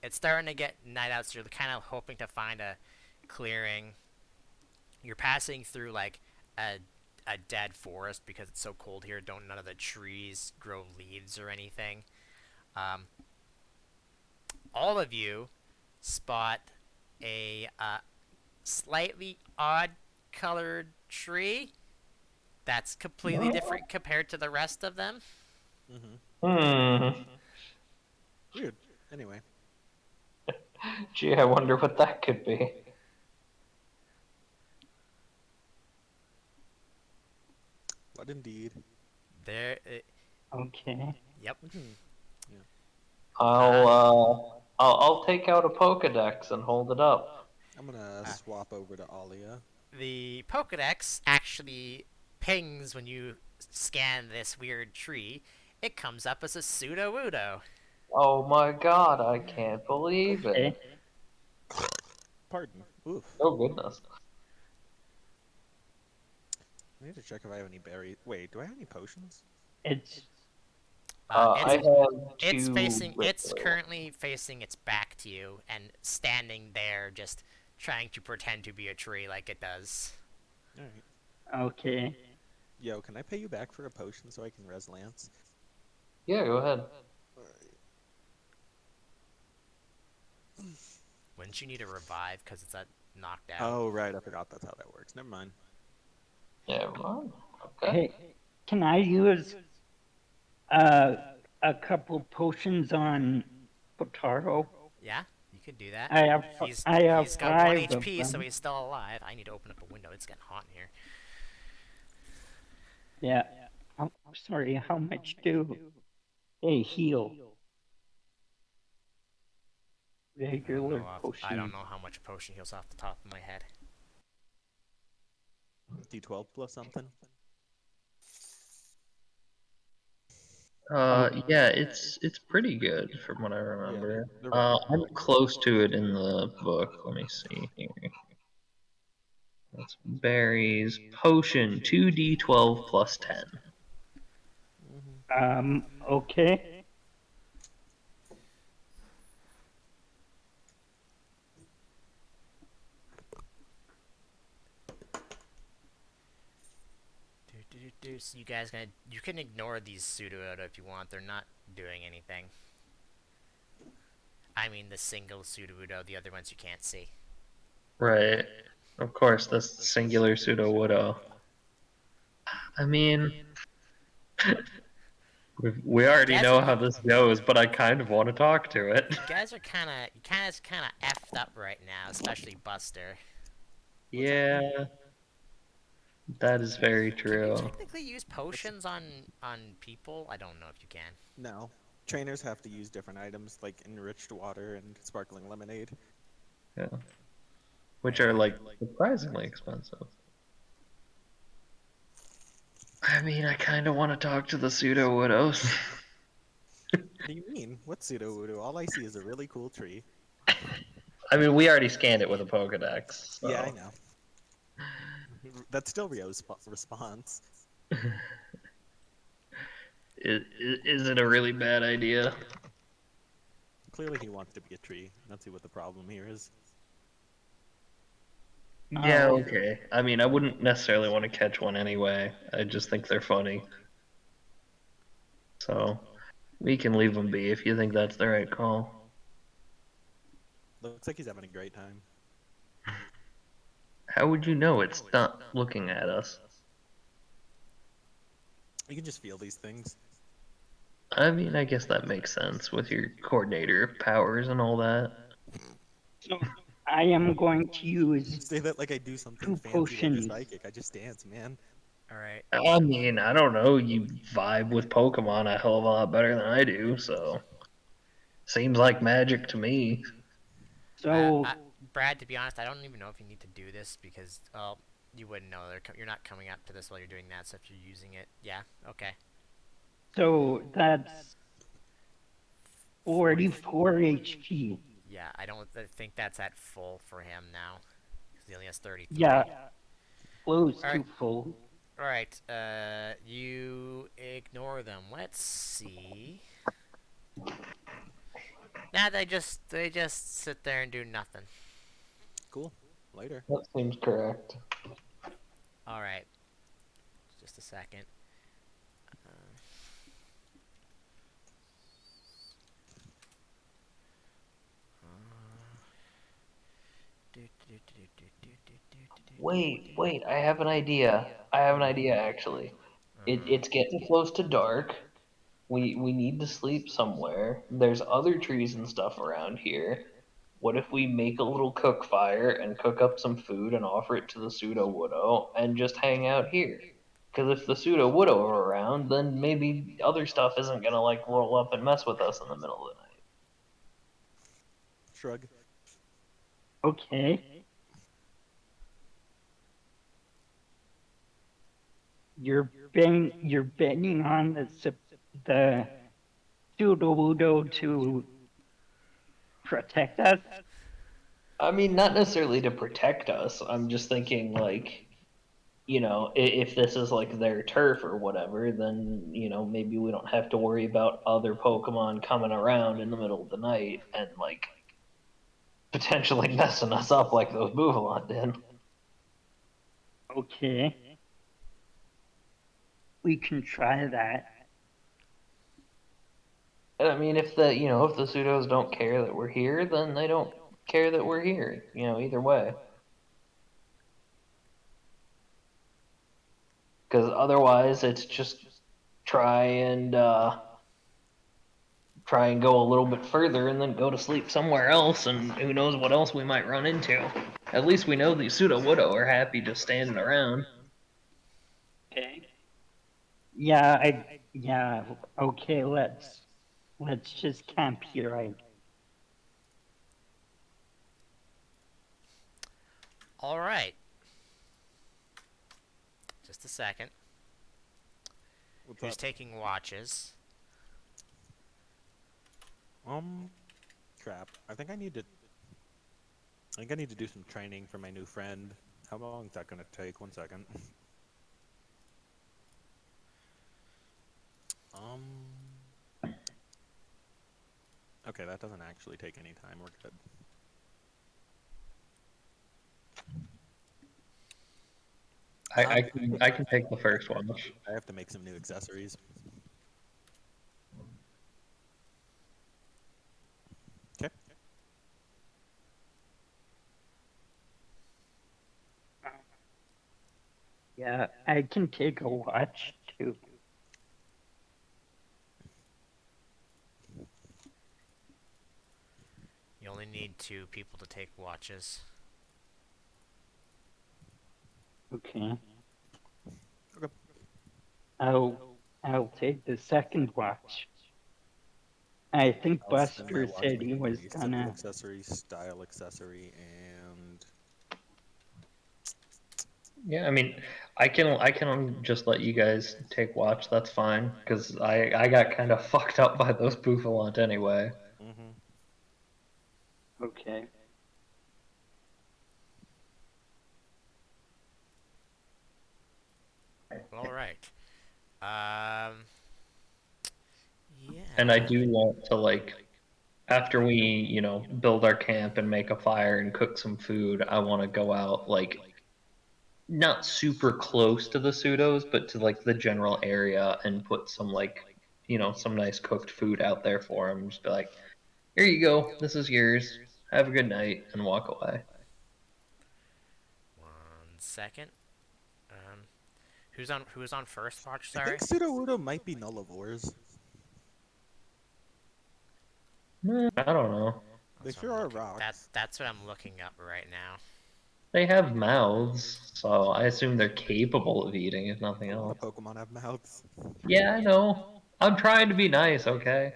It's starting to get night out, so you're kind of hoping to find a clearing. You're passing through like a a dead forest because it's so cold here. Don't none of the trees grow leaves or anything. Um, all of you spot a slightly odd colored tree that's completely different compared to the rest of them. Mm-hmm. Hmm. Weird. Anyway, Gee, I wonder what that could be. what indeed? There, Okay. yep. Mm-hmm. Yeah. I'll Uh, I'll take out a Pokedex and hold it up. I'm gonna uh, swap over to Alia. the Pokedex actually pings when you scan this weird tree. It comes up as a pseudo Wudo. Oh my god, I can't believe it. Okay. Pardon. Oof. Oh goodness. I need to check if I have any berries. Wait, do I have any potions? It's I It's have it's two facing. It's regular ones. currently facing its back to you and standing there, just trying to pretend to be a tree like it does. All right. okay. Yo, can I pay you back for a potion so I can res Lance? Yeah, go ahead. Alright. Wouldn't you need a revive because it's knocked out? Oh, right. I forgot that's how that works. Never mind. Yeah, right. Okay. Hey, can I use uh a couple potions on Potaro? Yeah, you could do that. I have I have He's got one 5 of HP, so them. he's still alive. I need to open up a window. It's getting hot in here. Yeah. Sorry, how much do they heal? Regular I don't potions. know how much a potion heals off the top of my head. D12 plus something. Oh, Yeah, it's pretty good from what I Yeah, remember. they're recommended. I'm close to it in the book. Let me see here. That's berries. Potion 2d12 plus 10. Mm-hmm. okay. So you guys gonna you can ignore these pseudo if you want. They're not doing anything. I mean the single pseudo, the other ones you can't see. Right. Of course, that's singular pseudo widow. I mean, we You already guys are know how this goes, but I kind of want to talk to it. you guys are kind of effed up right now, especially Buster. What's happening? Yeah, that is very Can you true. technically use What's potions on people? I don't know if you can. no? Trainers have to use different items like enriched water and sparkling lemonade. Yeah. Which are like surprisingly expensive. I mean, I kind of want to talk to the pseudo widows. What do you mean? What's pseudo voodoo? All I see is a really cool tree. I mean, we already scanned it with a Pokedex, Yeah, I so. know. That's still Rio's response. Is it a really bad idea? Clearly, he wants to be a tree. Let's see what the problem here is. Yeah, Oh, okay. I mean, I wouldn't necessarily want to catch one anyway. I just think they're funny. So, we can leave them be if you think that's the right call. Looks like he's having a great time. How would you know it's not looking at us? You can just feel these things. I mean, I guess that makes sense with your coordinator powers and all that. so I am going to use Say that like I do something 2 fancy like a potions. psychic. I just dance, man. All right. I mean, I don't know. You vibe with Pokemon a hell of a lot better than I do, so seems like magic to me. So, Brad, to be honest, I don't even know if you need to do this because, well, you wouldn't know. You're not coming up to this while you're doing that. So if you're using it, yeah, okay. so that's 40. 44 HP. Yeah, I think that's at full for him now because he only has 33. Yeah, close All right. to full. All right. You ignore them. Let's see. Nah, they just sit there and do nothing. Cool. Later. That seems correct. All right. Just a second. Uh, Wait, I have an idea. I have an idea actually. It's getting close to dark. We need to sleep somewhere. There's other trees and stuff around here. What if we make a little cook fire and cook up some food and offer it to the pseudo widow and just hang out here? Because if the pseudo widow are around, then maybe other stuff isn't gonna like roll up and mess with us in the middle of the night. Shrug. Okay. You're betting on the pseudo to protect us. I mean, not necessarily to protect us. I'm just thinking like, if this is like their turf or whatever, then maybe we don't have to worry about other Pokemon coming around in the middle of the night and like potentially messing us up like those Bouvalon did. Okay, we can try that. And I mean, if the pseudos don't care that we're here, then they don't care that we're here. Either way. Because otherwise, it's just try and uh, try and go a little bit further and then go to sleep somewhere else, and who knows what else we might run into. At least we know the pseudo widow are happy just standing around. Okay. Yeah. Okay, let's just camp here. All right. Just a second. What's Who's up? taking watches? Um, Crap. I think I need to do some training for my new friend. How long is that gonna take? 1 second. Um. Okay, that doesn't actually take any time. We're good. I can take the first one. I have to make some new accessories. Okay. Yeah, I can take a watch too. You only need 2 people to take watches. Okay, Okay. I'll take the second watch. I think I'll spend my Buster watch said he making was the simple gonna. accessory, style accessory, and Yeah, I mean, I can just let you guys take watch. That's fine, because I got kind of fucked up by those Bouffalants anyway. Okay. All right. Um. And I Yeah. do want to like after we, build our camp and make a fire and cook some food, I want to go out like not super close to the pseudos, but to like the general area and put some like, some nice cooked food out there for them. Just be like, here you go, this is yours. Have a good night, and walk away. 1 second. Um. Who's on first watch? I think Sorry. Sudowoodo might be nullivores. I don't know. They That's what sure I'm are looking. rocks. That's what I'm looking up right now. They have mouths, so I assume they're capable of eating, if nothing A lot else. of Pokemon have mouths. Yeah, I know. I'm trying to be nice, okay?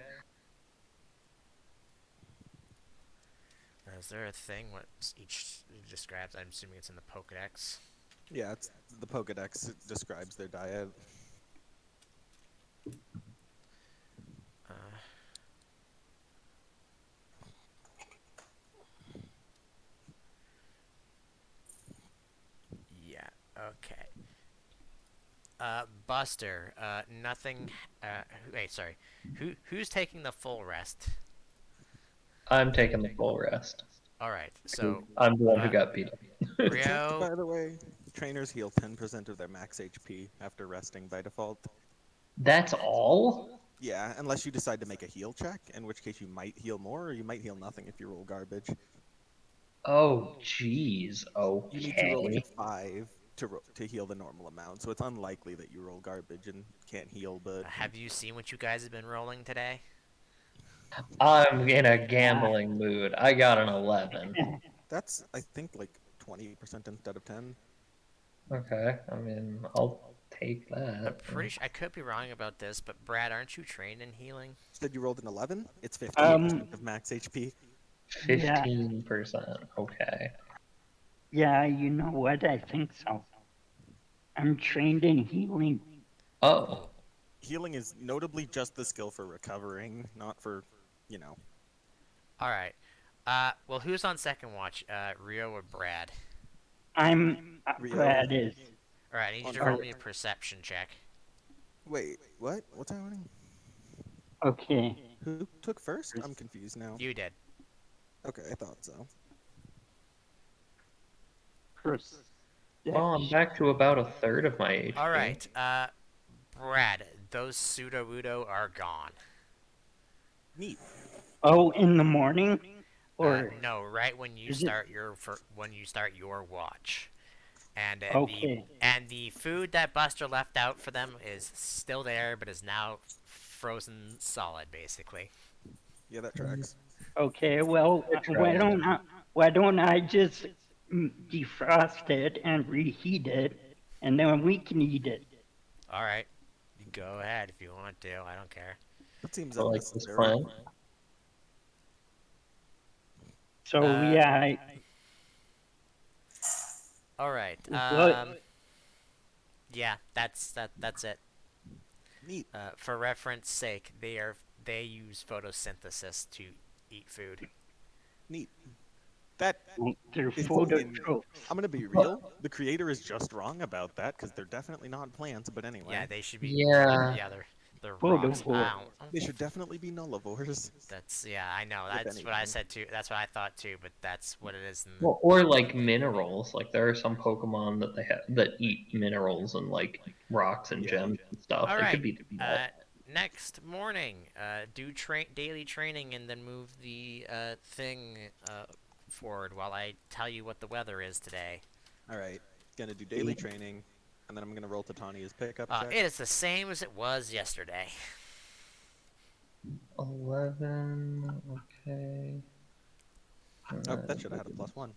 Is there a thing what each describes? I'm assuming it's in the Pokedex. Yeah, it's the Pokedex. It describes their diet. Uh, yeah. Okay. Buster. Nothing. Wait. Sorry. Who's taking the full rest? I'm taking the full rest. All right. So, I'm the one who uh, got beat up. Fun fact, Rio. by the way, trainers heal 10% of their max HP after resting by default. That's all? Yeah, unless you decide to make a heal check, in which case you might heal more, or you might heal nothing if you roll garbage. Oh, jeez. You need to roll like a Okay. 5 to heal the normal amount, so it's unlikely that you roll garbage and can't heal, but Have you seen what you guys have been rolling today? I'm in a Ah, gambling mood. I got an 11. that's, I think, like 20% instead of 10. Okay, I mean, I'll take I'm that. pretty sure I could be wrong about this, but Brad, aren't you trained in healing? Said you rolled an 11? It's um, 15% of max HP. yeah, 15%. Okay. yeah, you know what? I think so. I'm trained in healing. Oh, Healing is notably just the skill for recovering, not for, you know, All right. Well, who's on second watch? Rio or Brad? Rio Brad is. All right, I need you on to roll Or, me a perception check. Wait, what? What's happening? okay. Who took first? I'm confused now. You did. Okay, I thought so. well, I'm Perception. back to about a third of my All HP. right. Brad, those pseudo wudo are gone. Neat. Oh, in the morning? Or No, right when you is it? start your watch, and Okay. the food that Buster left out for them is still there, but is now frozen solid, basically. Yeah, that Mm, tracks. Okay, well, I tried. why don't I just defrost it and reheat it, and then we can eat it. All right, you go ahead if you want to. I don't care. That seems I like this unnecessary. plan. So Uh, yeah, all right. what? Yeah, that's it. Neat. For reference sake, they use photosynthesis to eat food. Neat. That They're is in. phototropes. I'm gonna be real. The creator is just wrong about that because they're definitely not plants. But Yeah, anyway, they should be. Yeah. Yeah, they're rocks. Photovore. they should definitely be nullivores, That's yeah. I know. if That's what I anything. said too. That's what I thought too. But that's what it is. Well, or like minerals. Like there are some Pokemon that they have that eat minerals and like rocks and Yeah. gems and stuff. All They could right. be doing that. Uh, Next morning, do daily training and then move the thing forward while I tell you what the weather is today. All right. Gonna do daily training, and then I'm gonna roll Titania's pickup check. It is the same as it was yesterday. 11. Okay. And Oh, that then should have had a +1.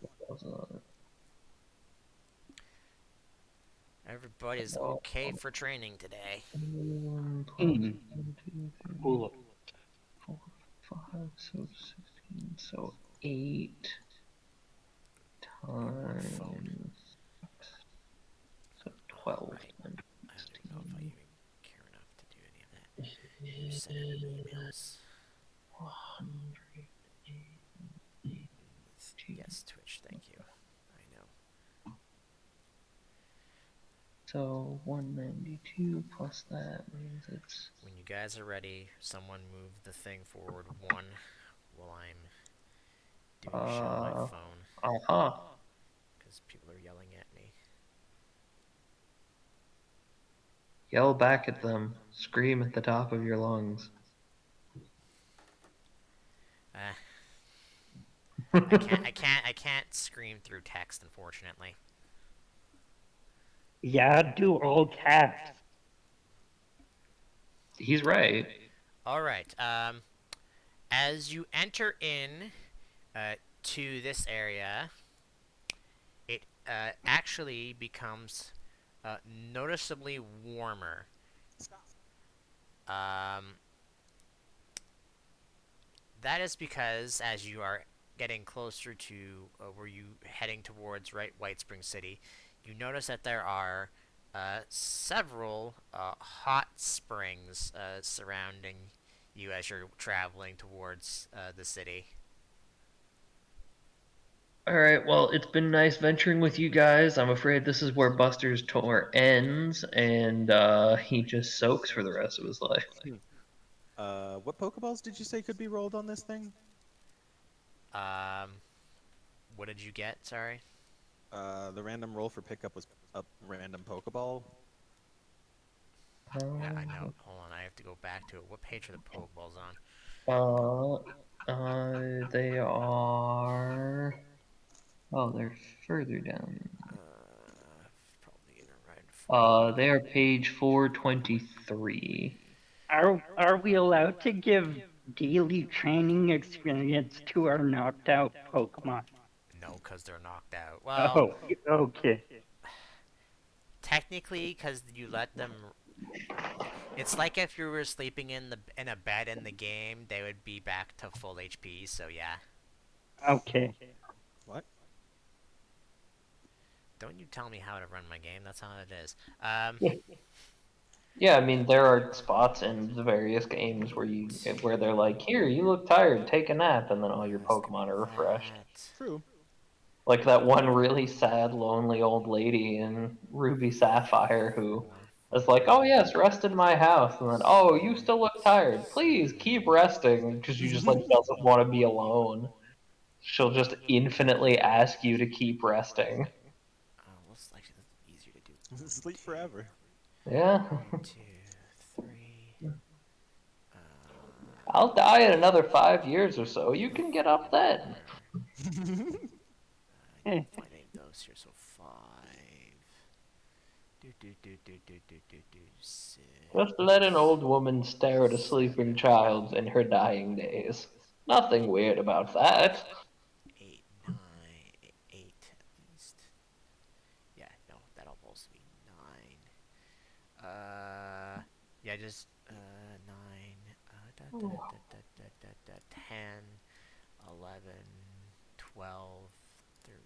Everybody's well, okay for training today. 1 plus Hmm. 1, 2, 3, Cool. 4, 5, so 16. So 8 Your phone. times. So All 12 right. times I don't even know if I 16 even care enough to do any of that. Who's sending me emails? 100. Yes, Twitch. Thank you. I know. So 192 plus that means it's When you guys are ready, someone move the thing forward one while I'm doing shit on my uh phone aha. because people are yelling at me. Yell back at them. Scream at the top of your lungs. Uh, I can't scream through text, unfortunately. Yeah, do all caps. He's right. All right. As you enter in uh, to this area, it actually becomes noticeably warmer. Um, that is because as you are getting closer to where you heading towards right White Spring City, you notice that there are several hot springs surrounding you as you're traveling towards the city. Alright, well, it's been nice venturing with you guys. I'm afraid this is where Buster's tour ends, and he just soaks for the rest of his life. Hmm. What Pokeballs did you say could be rolled on this thing? Um, what did you get? Sorry. The random roll for pickup was a random Pokeball. Yeah, I know. Um, Hold on, I have to go back to it. What page are the Pokeballs on? they are. Oh, they're further down. Probably gonna ride 40. They are page 423. Are we allowed to give daily training experience to our knocked out Pokemon? No, because they're knocked out. Well, Oh, okay. technically, because you let them. It's like if you were sleeping in a bed in the game, they would be back to full HP. So yeah. Okay. What? Don't you tell me how to run my game. That's how it is. Yeah, I mean there are spots in the various games where they're like, "Here, you look tired, take a nap," and then all your Let's do Pokemon are refreshed. that. True. Like that one really sad, lonely old lady in Ruby Sapphire who is like, "Oh 140. yes, rest in my house," and then, "Oh, you still look tired. Please keep resting," because she just like doesn't want to be alone. She'll just infinitely ask you to keep resting. What's actually that's easier to do? One, Sleep two, forever. Yeah, one, two, three. I'll die in another 5 years or so. You can get up then. Four. I need Eh, to find any of those here. So 5. Just let an Six. old woman stare at a sleeping child in her dying days. Nothing weird about that. 8, 9, 8 at least. Yeah, no, that'll also be 9. Yeah, just 9, 10, 11, 12, 13.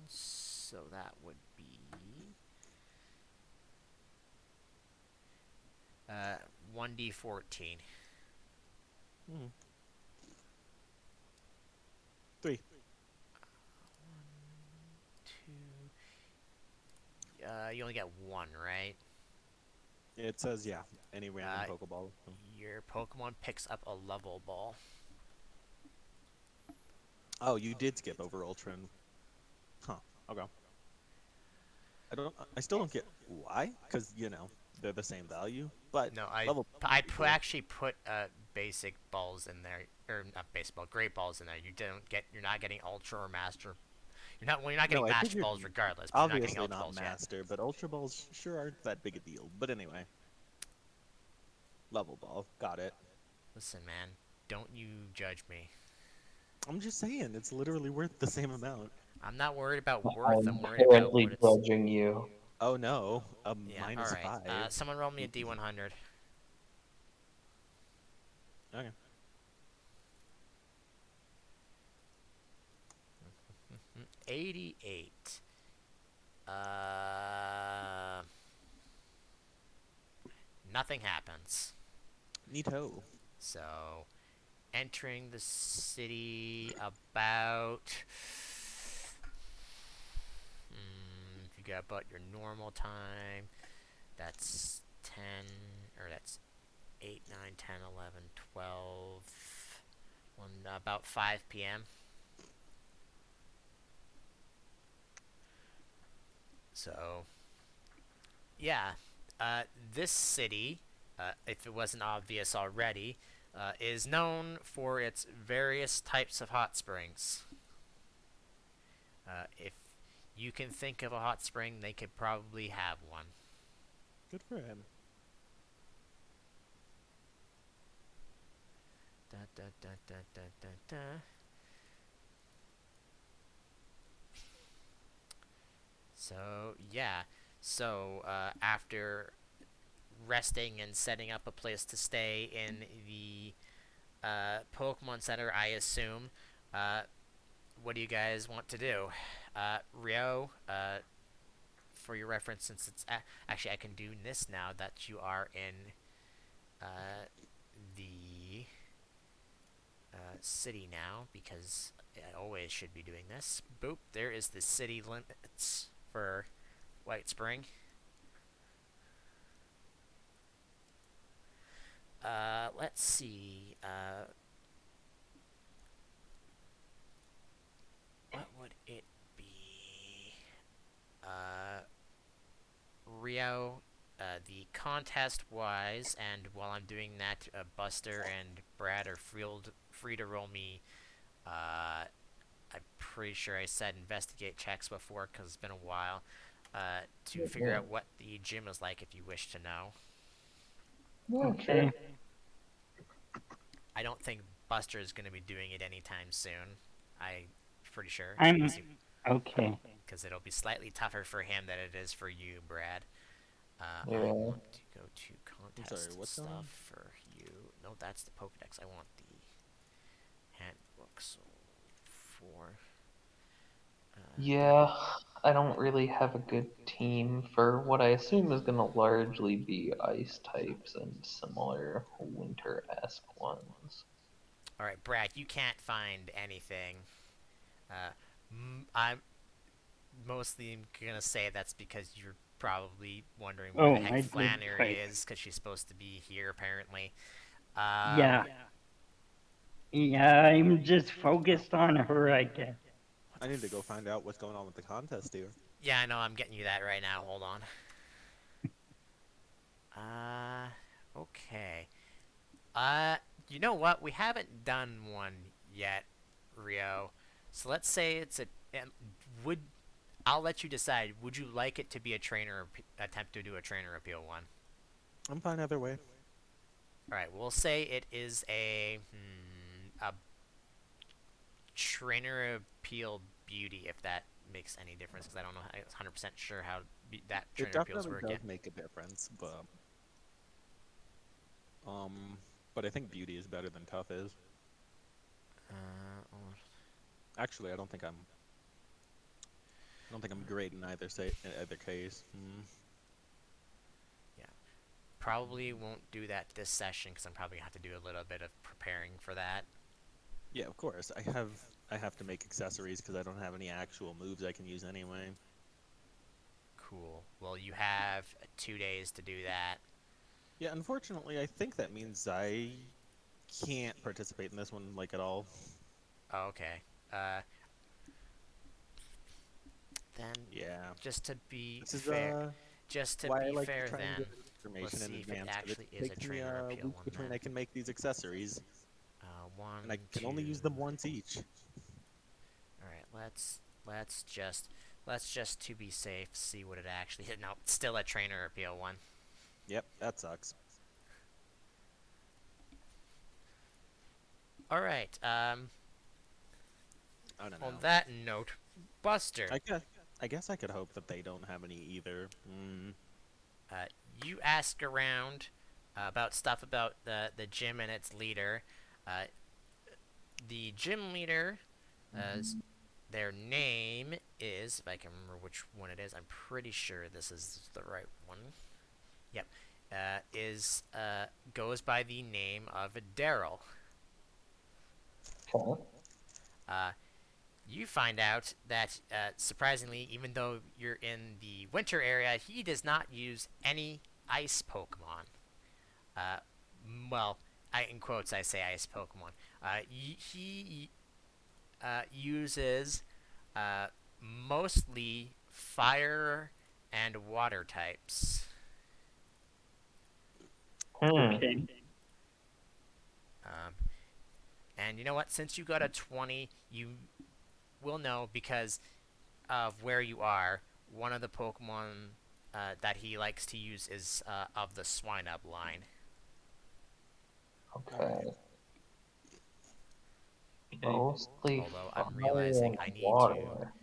So that would be 1d14. Hmm. 3. 1, 2. You only get one, right? It says, yeah, any random Uh, Pokeball. your Pokemon picks up a level ball. Oh, you did skip over Ultra and... Huh. Okay. I still don't get why, because, they're the same value, but No, level pretty cool. actually put basic balls in there, or not baseball, great balls in there. You're not getting ultra or master. You're not No, getting I master figured balls regardless, but you're not getting obviously ultra not balls yet. Master, but Ultra Balls sure aren't that big a deal. But anyway, level ball, got it. Listen, man, don't you judge me. I'm just saying, it's literally worth the same amount. I'm not worried about worth. I'm I'm worried about what currently it's. judging you. Oh no, a Yeah. All right. -5. Someone roll me a D100. Okay. 88. Uh, Nothing happens. Neato. So, entering the city about. If you got about your normal time, that's 10, or that's 8, 9, 10, 11, 12. About 5 p.m. So, yeah, this city, if it wasn't obvious already, is known for its various types of hot springs. If you can think of a hot spring, they could probably have one. Good for him. Da, da, da, da, da, da, da. So, yeah. So, after resting and setting up a place to stay in the Pokemon Center, I assume, uh, what do you guys want to do? Rio, for your reference, since actually I can do this now that you are in the city now, because I always should be doing this. Boop, there is the city limits for White Spring. Let's see. What would it be? Uh, Rio, the contest wise, and while I'm doing that, Buster and Brad are free to roll me. I'm pretty sure I said investigate checks before because it's been a while. To figure Yeah. out what the gym is like if you wish to know. Yeah, Okay. sure. I don't think Buster is going to be doing it anytime soon. I pretty sure I'm because okay. it'll be slightly tougher for him than it is for you, Brad. I Yeah. want to go to I'm sorry, contest what's going stuff on? for you. No, that's the Pokedex. I want the handbook. So for Yeah, I don't really have a good team for what I assume is going to largely be ice types and similar winter-esque ones. all right, Brad, you can't find anything. Uh, I'm mostly gonna say that's because you're probably wondering where the Oh, heck I did Flannery type. is because she's supposed to be here apparently. Um, Yeah. Yeah, I'm just focused on her, I guess. what I the? need to go find out what's going on with the contest here. Yeah, I know. I'm getting you that right now. Hold on. Uh, okay. Uh, you know what? We haven't done one yet, Rio. So let's say it's a. Would I'll let you decide. Would you like it to be a trainer attempt to do a trainer appeal one? I'm fine either way. All right, we'll say it is a trainer appeal beauty if that makes any difference because I don't know. I'm 100% sure how that It trainer appeals definitely work does yet. make a difference, um, but I think beauty is better than tough is. Oh, Actually, I don't think I'm great in either case. yeah. Probably won't do that this session because I'm probably gonna have to do a little bit of preparing for that. Yeah, of course. I have to make accessories because I don't have any actual moves I can use anyway. Cool. Well, you have 2 days to do that. Yeah, unfortunately, I think that means I can't participate in this one like at all. Oh, okay. Uh, then Yeah, just to be this is fair, just to why I be like to fair, try and get then information let's in see if it advance because it actually is a takes me trainer a appeal week one between then. I can make these accessories, and I One, can two. only use them once each. All right. Let's just to be safe see what it actually is. No, still a trainer appeal one. Yep, that sucks. All right. I don't On know. that note, Buster, I guess I guess I could hope that they don't have any either. uh, you ask around about stuff about the gym and its leader. Uh, the gym leader, their name is, if I can remember which one it is, I'm pretty sure this is the right one. Yep, is goes by the name of Daryl. Okay. Uh, you find out that surprisingly, even though you're in the winter area, he does not use any ice Pokemon. Uh, well, in quotes, I say ice Pokemon. He uses uh, mostly fire and water types. Hmm. Okay. Um, and you know what? Since you got a 20, you will know because of where you are. One of the Pokemon that he likes to use is of the Swinub line. All right. Okay. Okay. Mostly Although I'm fire realizing and I need to. water.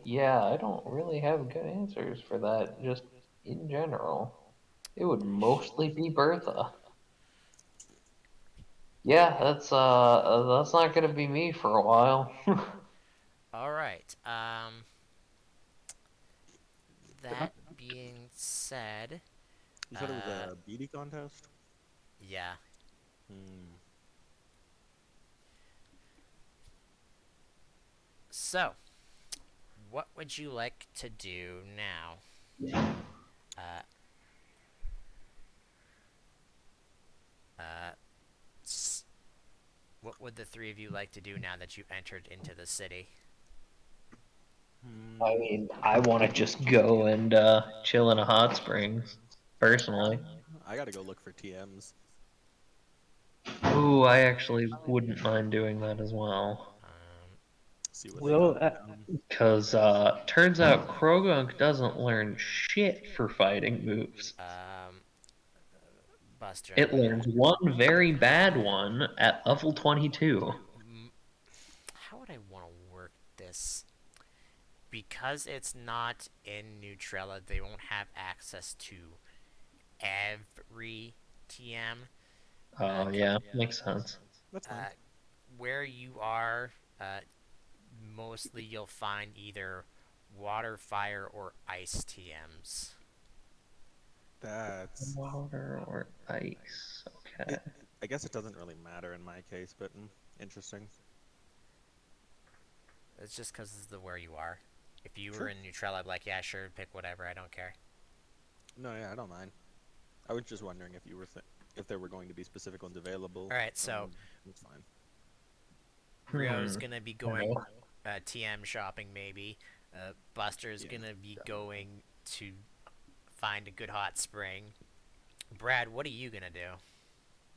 Yeah, I don't really have good answers for that, just in general. It would mostly be Bertha. Yeah, that's not gonna be me for a while. All right. That being said, You said it was uh, a beauty contest. yeah. Hmm. So, what would you like to do now? Uh, uh, what would the three of you like to do now that you entered into the city? I Hmm. mean, I want to just go and chill in a hot springs, personally. I gotta go look for TMs. Ooh, I actually wouldn't mind doing that as well. See what they got Well, in town. Because turns out Krogunk doesn't learn shit for fighting moves. Um, Buster, I'm It gonna. learns one very bad one at level 22. How would I want to work this? Because it's not in Neutrella, they won't have access to every TM. Uh, Oh, yeah, makes sense. That's fine. uh, where you are, uh, mostly you'll find either water, fire, or ice TMs. That's Water or ice. Okay. it. I guess it doesn't really matter in my case, but interesting. It's just because it's the where you are. If you were Sure. in Neutrella, I'd be like, yeah, sure, pick whatever, I don't care. No, yeah, I don't mind. I was just wondering if you were if there were going to be specific ones available. Alright, so It's fine. Rio's Hmm. gonna be going No. TM shopping, maybe. Buster's Yeah. gonna be going to find a good hot spring. Brad, what are you gonna do?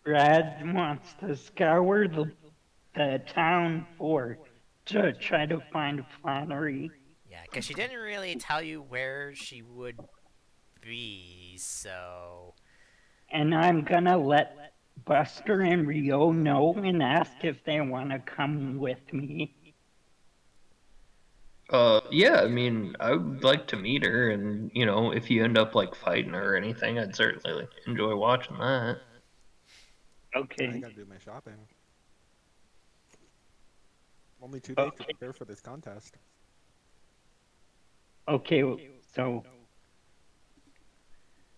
Brad wants to scour the town for to try to find Flannery. Yeah, because she didn't really tell you where she would be, so. And I'm gonna let Buster and Rio know and ask if they want to come with me. Yeah, I mean, I would like to meet her, and, if you end up, like, fighting her or anything, I'd certainly enjoy watching that. I Okay. gotta do my shopping. Only 2 days to Okay. prepare for this contest. Okay. So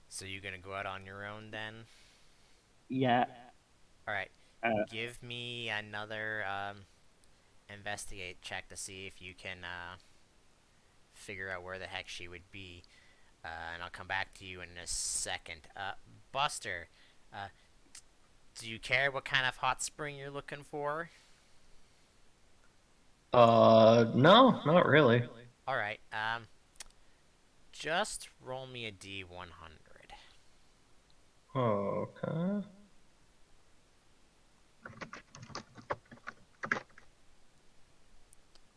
So you gonna go out on your own then? yeah. Alright, Uh, give me another investigate check to see if you can figure out where the heck she would be. And I'll come back to you in a second. Buster, uh, do you care what kind of hot spring you're looking for? No, not really. Alright, just roll me a D100. Okay.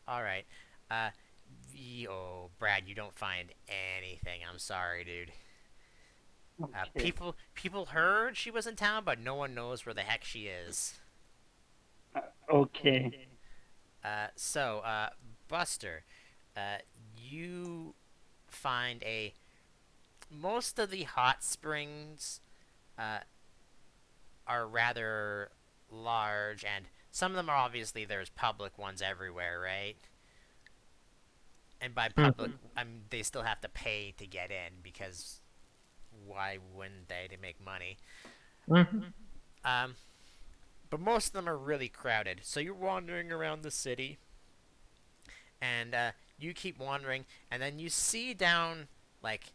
Alright, uh, oh, Brad, you don't find anything. I'm sorry, dude. okay. People heard she was in town, but no one knows where the heck she is. Okay. So, Buster, uh, you find a most of the hot springs uh, are rather large, and some of them are obviously there's public ones everywhere, right? And by public, Mhm. they still have to pay to get in because why wouldn't they to make money? Mhm. Um, but most of them are really crowded. So you're wandering around the city, and you keep wandering, and then you see down like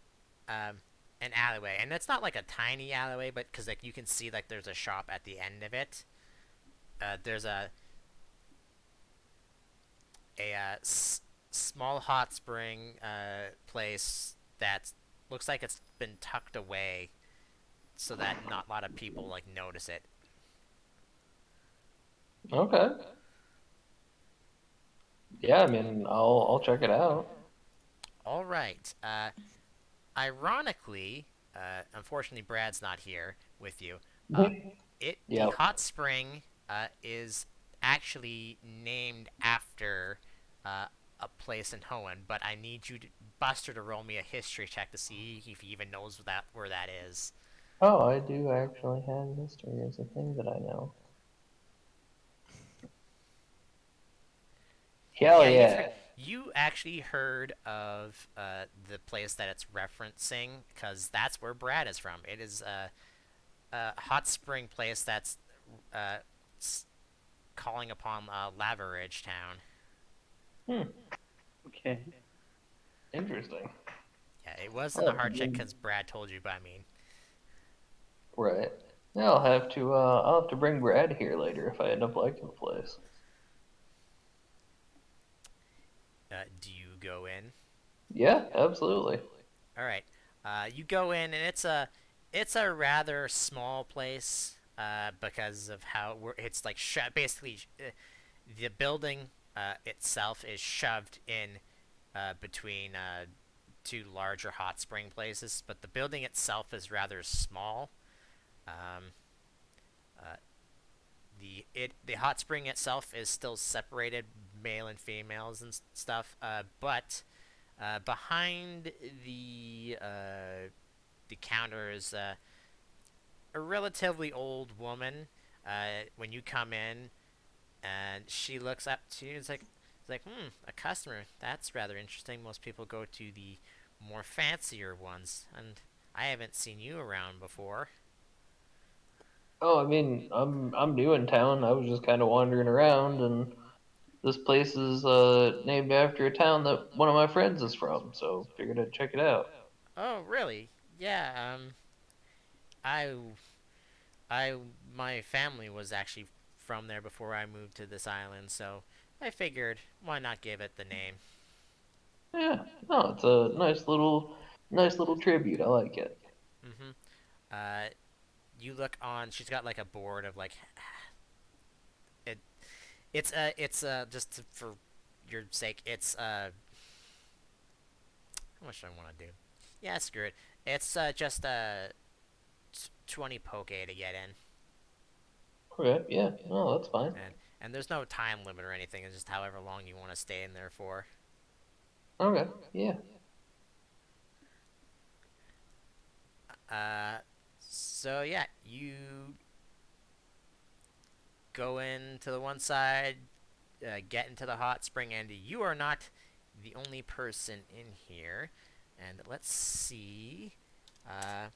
um, an alleyway, and it's not like a tiny alleyway, but because like you can see like there's a shop at the end of it. There's a small hot spring place that looks like it's been tucked away so that not a lot of people like notice it. Okay. Yeah, I mean, I'll check it out. All right. Ironically, unfortunately, Brad's not here with you. Uh, the Yep. hot spring is actually named after uh, a place in Hoenn, but I need Buster to roll me a history check to see if he even knows where that is. Oh, I do actually have history as a thing that I know. Hell Yeah, yeah. you actually heard of the place that it's referencing because that's where Brad is from. It is a hot spring place that's uh, calling upon Lava Ridge Town. Hmm. Okay. Interesting. Yeah, it wasn't a Oh, hard check because Brad told you, but I mean, right. Yeah, I'll have to bring Brad here later if I end up liking the place. do you go in? Yeah, absolutely. All right, you go in, and it's a rather small place. because of how it's like basically the building itself is shoved in between two larger hot spring places, but the building itself is rather small. Um, uh, the hot spring itself is still separated male and females and stuff, but behind the counter is a relatively old woman. When you come in, and she looks up to you, it's like, a customer. That's rather interesting. Most people go to the more fancier ones, and I haven't seen you around before. Oh, I mean, I'm new in town. I was just kind of wandering around, and this place is named after a town that one of my friends is from, so figured I'd check it out. Oh, really? Yeah. I, I, my family was actually from there before I moved to this island, so I figured why not give it the name. Yeah, no, it's a nice little tribute. I like it. Mm-hmm. Uh, you look on. She's got like a board of like it. It's just for your sake. It's how much do I want to do? Yeah, screw it. It's just 20 poke to get in, Okay, yeah, no, that's fine. and there's no time limit or anything. It's just however long you want to stay in there for. Okay, yeah. Uh, so yeah, you go into the one side, get into the hot spring, and you are not the only person in here. And let's see. Uh,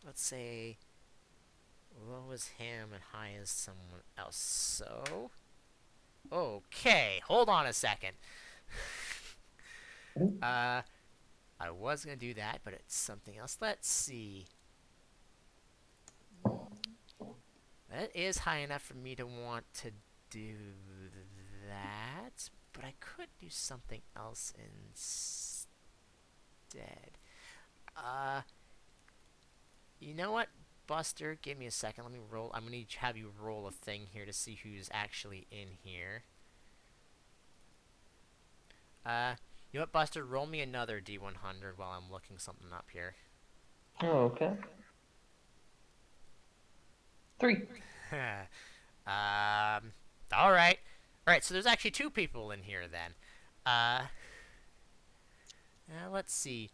let's say low is him and high is someone else. So, okay, hold on a second. uh, I was gonna do that, but it's something else. Let's see. That is high enough for me to want to do that, but I could do something else instead. Uh, you know what, Buster? Give me a second. Let me roll. I'm gonna have you roll a thing here to see who's actually in here. You know what, Buster? Roll me another D100 while I'm looking something up here. Oh, okay. 3. um. All right. All right. So there's actually two people in here then. Uh. Let's see.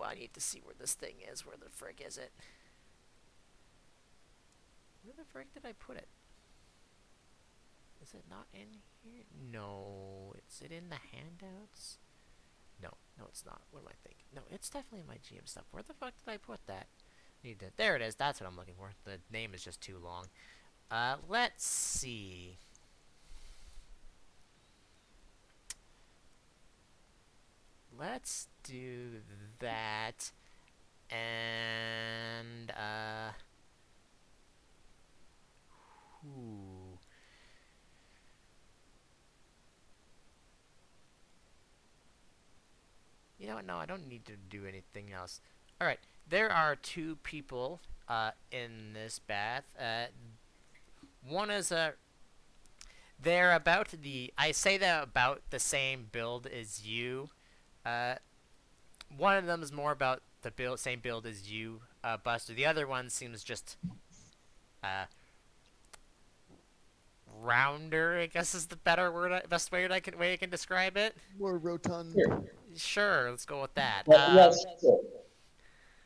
I need to see where this thing is. Where the frick is it? Where the frick did I put it? Is it not in here? No. Is it in the handouts? No. No, it's not. What am I thinking? No, it's definitely in my GM stuff. Where the fuck did I put that? Need to. There it is. That's what I'm looking for. The name is just too long. Let's see. Let's do that. And, ooh. You know what? No, I don't need to do anything else. Alright, there are two people in this bath. One is a. They're about the. I say they're about the same build as you. Uh, one of them is more about the same build as you, Buster. The other one seems just uh, rounder. I guess is the better word, best way I can describe it. More rotund. Sure. Sure, let's go with that. Yes, sure.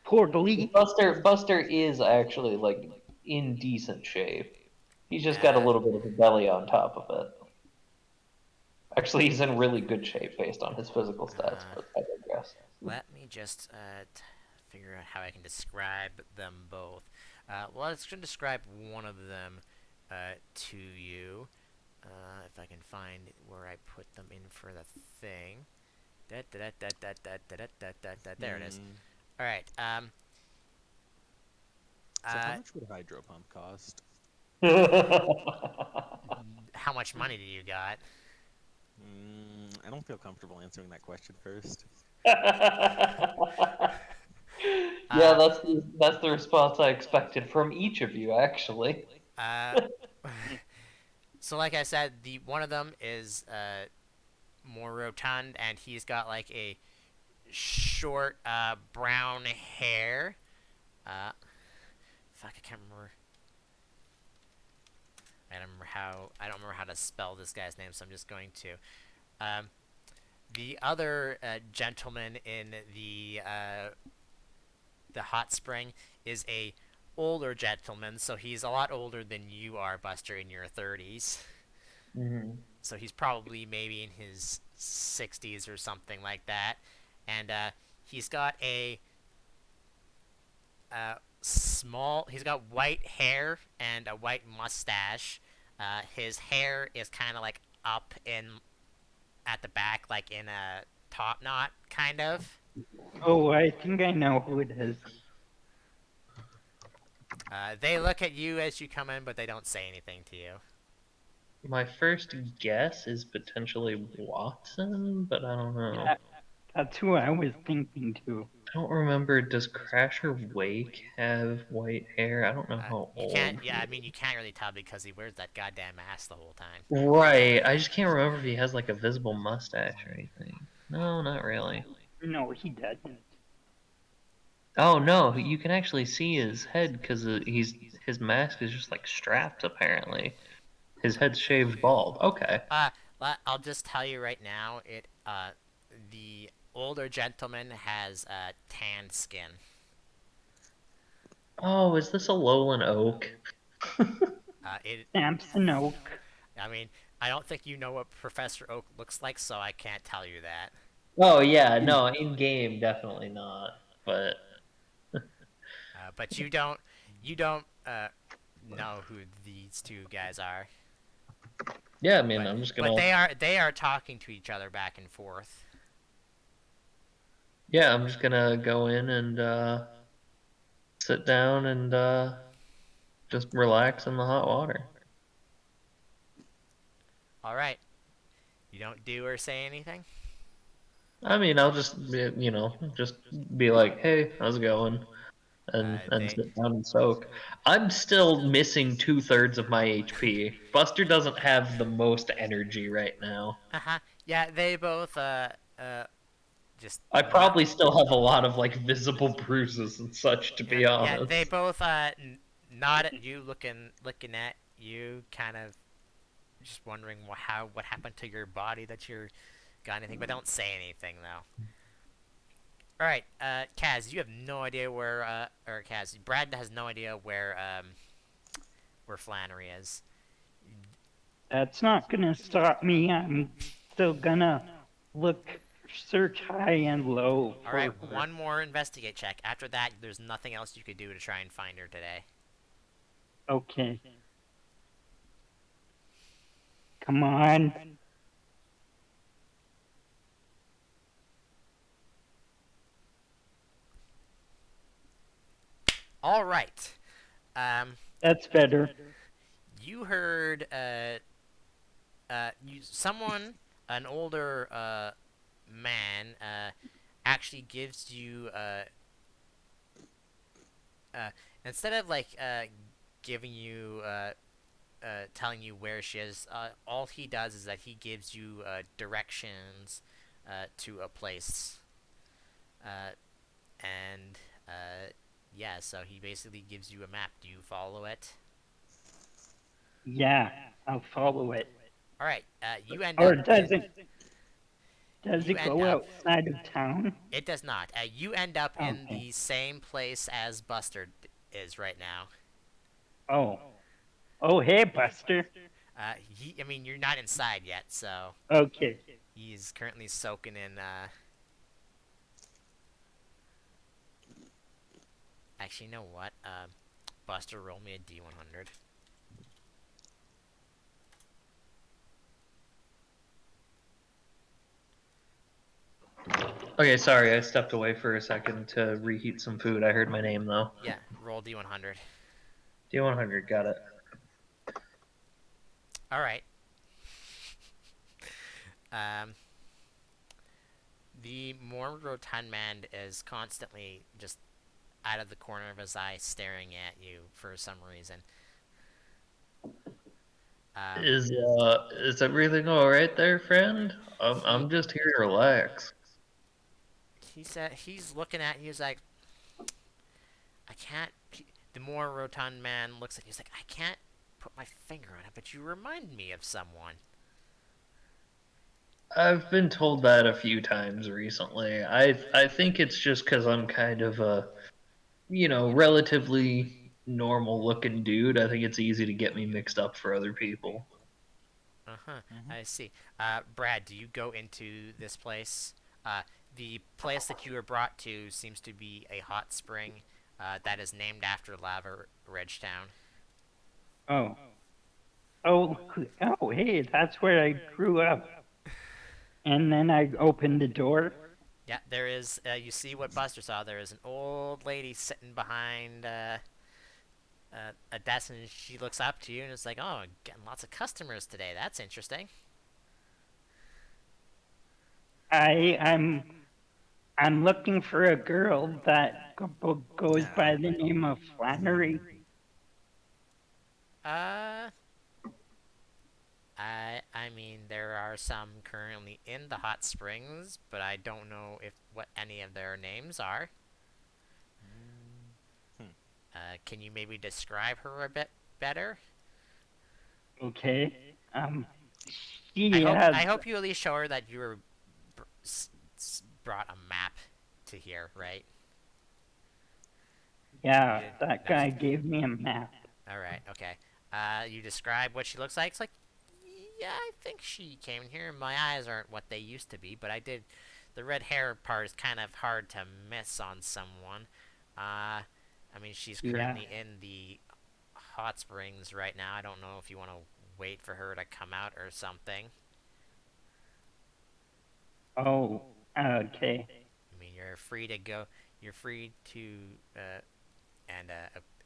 Poorly. Buster is actually like in decent shape. He's just got a Uh, little bit of a belly on top of it. Actually, he's in really good shape based on his physical stats, uh, but I digress. Let me just figure out how I can describe them both. Well, let's just describe one of them to you. If I can find where I put them in for the thing. There it is. Hmm. All right. So how Uh, much would a hydro pump cost? how much money do you got? I don't feel comfortable answering that question first. Yeah, Uh, that's the response I expected from each of you, actually. uh, so like I said, the one of them is more rotund, and he's got like a short brown hair. Uh, fuck, I can't remember. I don't remember how to spell this guy's name, so I'm just going to. Um, the other gentleman in the hot spring is a older gentleman, so he's a lot older than you are, Buster, in your 30s. Hmm. So he's probably maybe in his 60s or something like that. And he's got a he's got white hair and a white mustache. His hair is kind of like up in at the back, like in a top knot, kind of. Oh, I think I know who it is. They look at you as you come in, but they don't say anything to you. My first guess is potentially Watson, but I don't know. Yeah, that's who I was thinking too. I don't remember. Does Crasher Wake have white hair? I don't know how You can't. old Yeah, he I is. mean, you can't really tell because he wears that goddamn mask the whole time. Right. I just can't remember if he has like a visible mustache or anything. No, not really. No, he doesn't. Oh no, you can actually see his head because his mask is just like strapped apparently. His head's shaved bald. Okay. Uh, I'll just tell you right now. The older gentleman has tanned skin. Oh, is this a Lowland Oak? It. Samson Oak. I mean, I don't think you know what Professor Oak looks like, so I can't tell you that. Oh yeah, no, in game definitely not. But But you don't know who these two guys are. yeah, I mean, But I'm just but gonna they are talking to each other back and forth. yeah, I'm just gonna go in and sit down and just relax in the hot water. All right. You don't do or say anything. I mean, I'll just just be like, hey, how's it going? And They. sit down and soak. I'm still missing 2/3 of my HP. Buster doesn't have the most energy right now. Uh-huh. Yeah, they both just I not. probably still have a lot of like visible bruises and such, to Yeah, be yeah, they honest. both nod at you, looking at you, kind of just wondering what happened to your body that you're got anything, but don't say anything though. All right, Kaz, you have no idea where or Kaz, Brad has no idea where Flannery is. That's not gonna stop me. I'm still gonna look, search high and low All right, for her. one more investigate check. After that, there's nothing else you could do to try and find her today. Okay, come on. All right. Um, That's better. you heard someone, an older man, actually gives you uh instead of like giving you telling you where she is, all he does is that he gives you directions to a place, uh, and yeah, so he basically gives you a map. Do you follow it? Yeah, I'll follow it. All right, you end Or up in does you it end go up. outside of town? It does not. You end up in Okay. the same place as Buster is right now. Oh. Oh, hey, Buster. I mean, you're not inside yet, so Okay. he's currently soaking in. Actually, you know what? Buster, roll me a D100. Okay, sorry, I stepped away for a second to reheat some food. I heard my name though. Yeah, roll D100. D100, got it. All right. Um, the more rotund man is constantly just out of the corner of his eye, staring at you for some reason. Um, Is everything all right there, friend? he I'm just here to relax. he said he's looking at you. He's like, I can't. The more rotund man looks at you. He's like, I can't put my finger on it, but you remind me of someone. I've been told that a few times recently. I think it's just because I'm kind of a relatively normal looking dude. I think it's easy to get me mixed up for other people. Uh huh. Hmm. I see. Brad, do you go into this place? Uh, the place that you were brought to seems to be a hot spring that is named after Lava Ridge Town. Oh, oh, hey, that's where I grew up. And then I opened the door. Yeah, there is. You see what Buster saw. There is an old lady sitting behind a desk, and she looks up to you and is like, "Oh, getting lots of customers today. That's interesting." I I'm I'm looking for a girl that goes by No. the name of Flannery. Uh, I mean, there are some currently in the hot springs, but I don't know if what any of their names are. Mm, hmm. Can you maybe describe her a bit better? Okay. I She hope has, I hope you at least show her that you were brought a map to here, right? You yeah, did. that No. guy gave me a map. All right. Okay. You describe what she looks like. It's like, yeah, I think she came in here. My eyes aren't what they used to be, but I did. The red hair part is kind of hard to miss on someone. I mean, she's Yeah. currently in the hot springs right now. I don't know if you want to wait for her to come out or something. Oh, okay. I mean, you're free to go. You're free to, and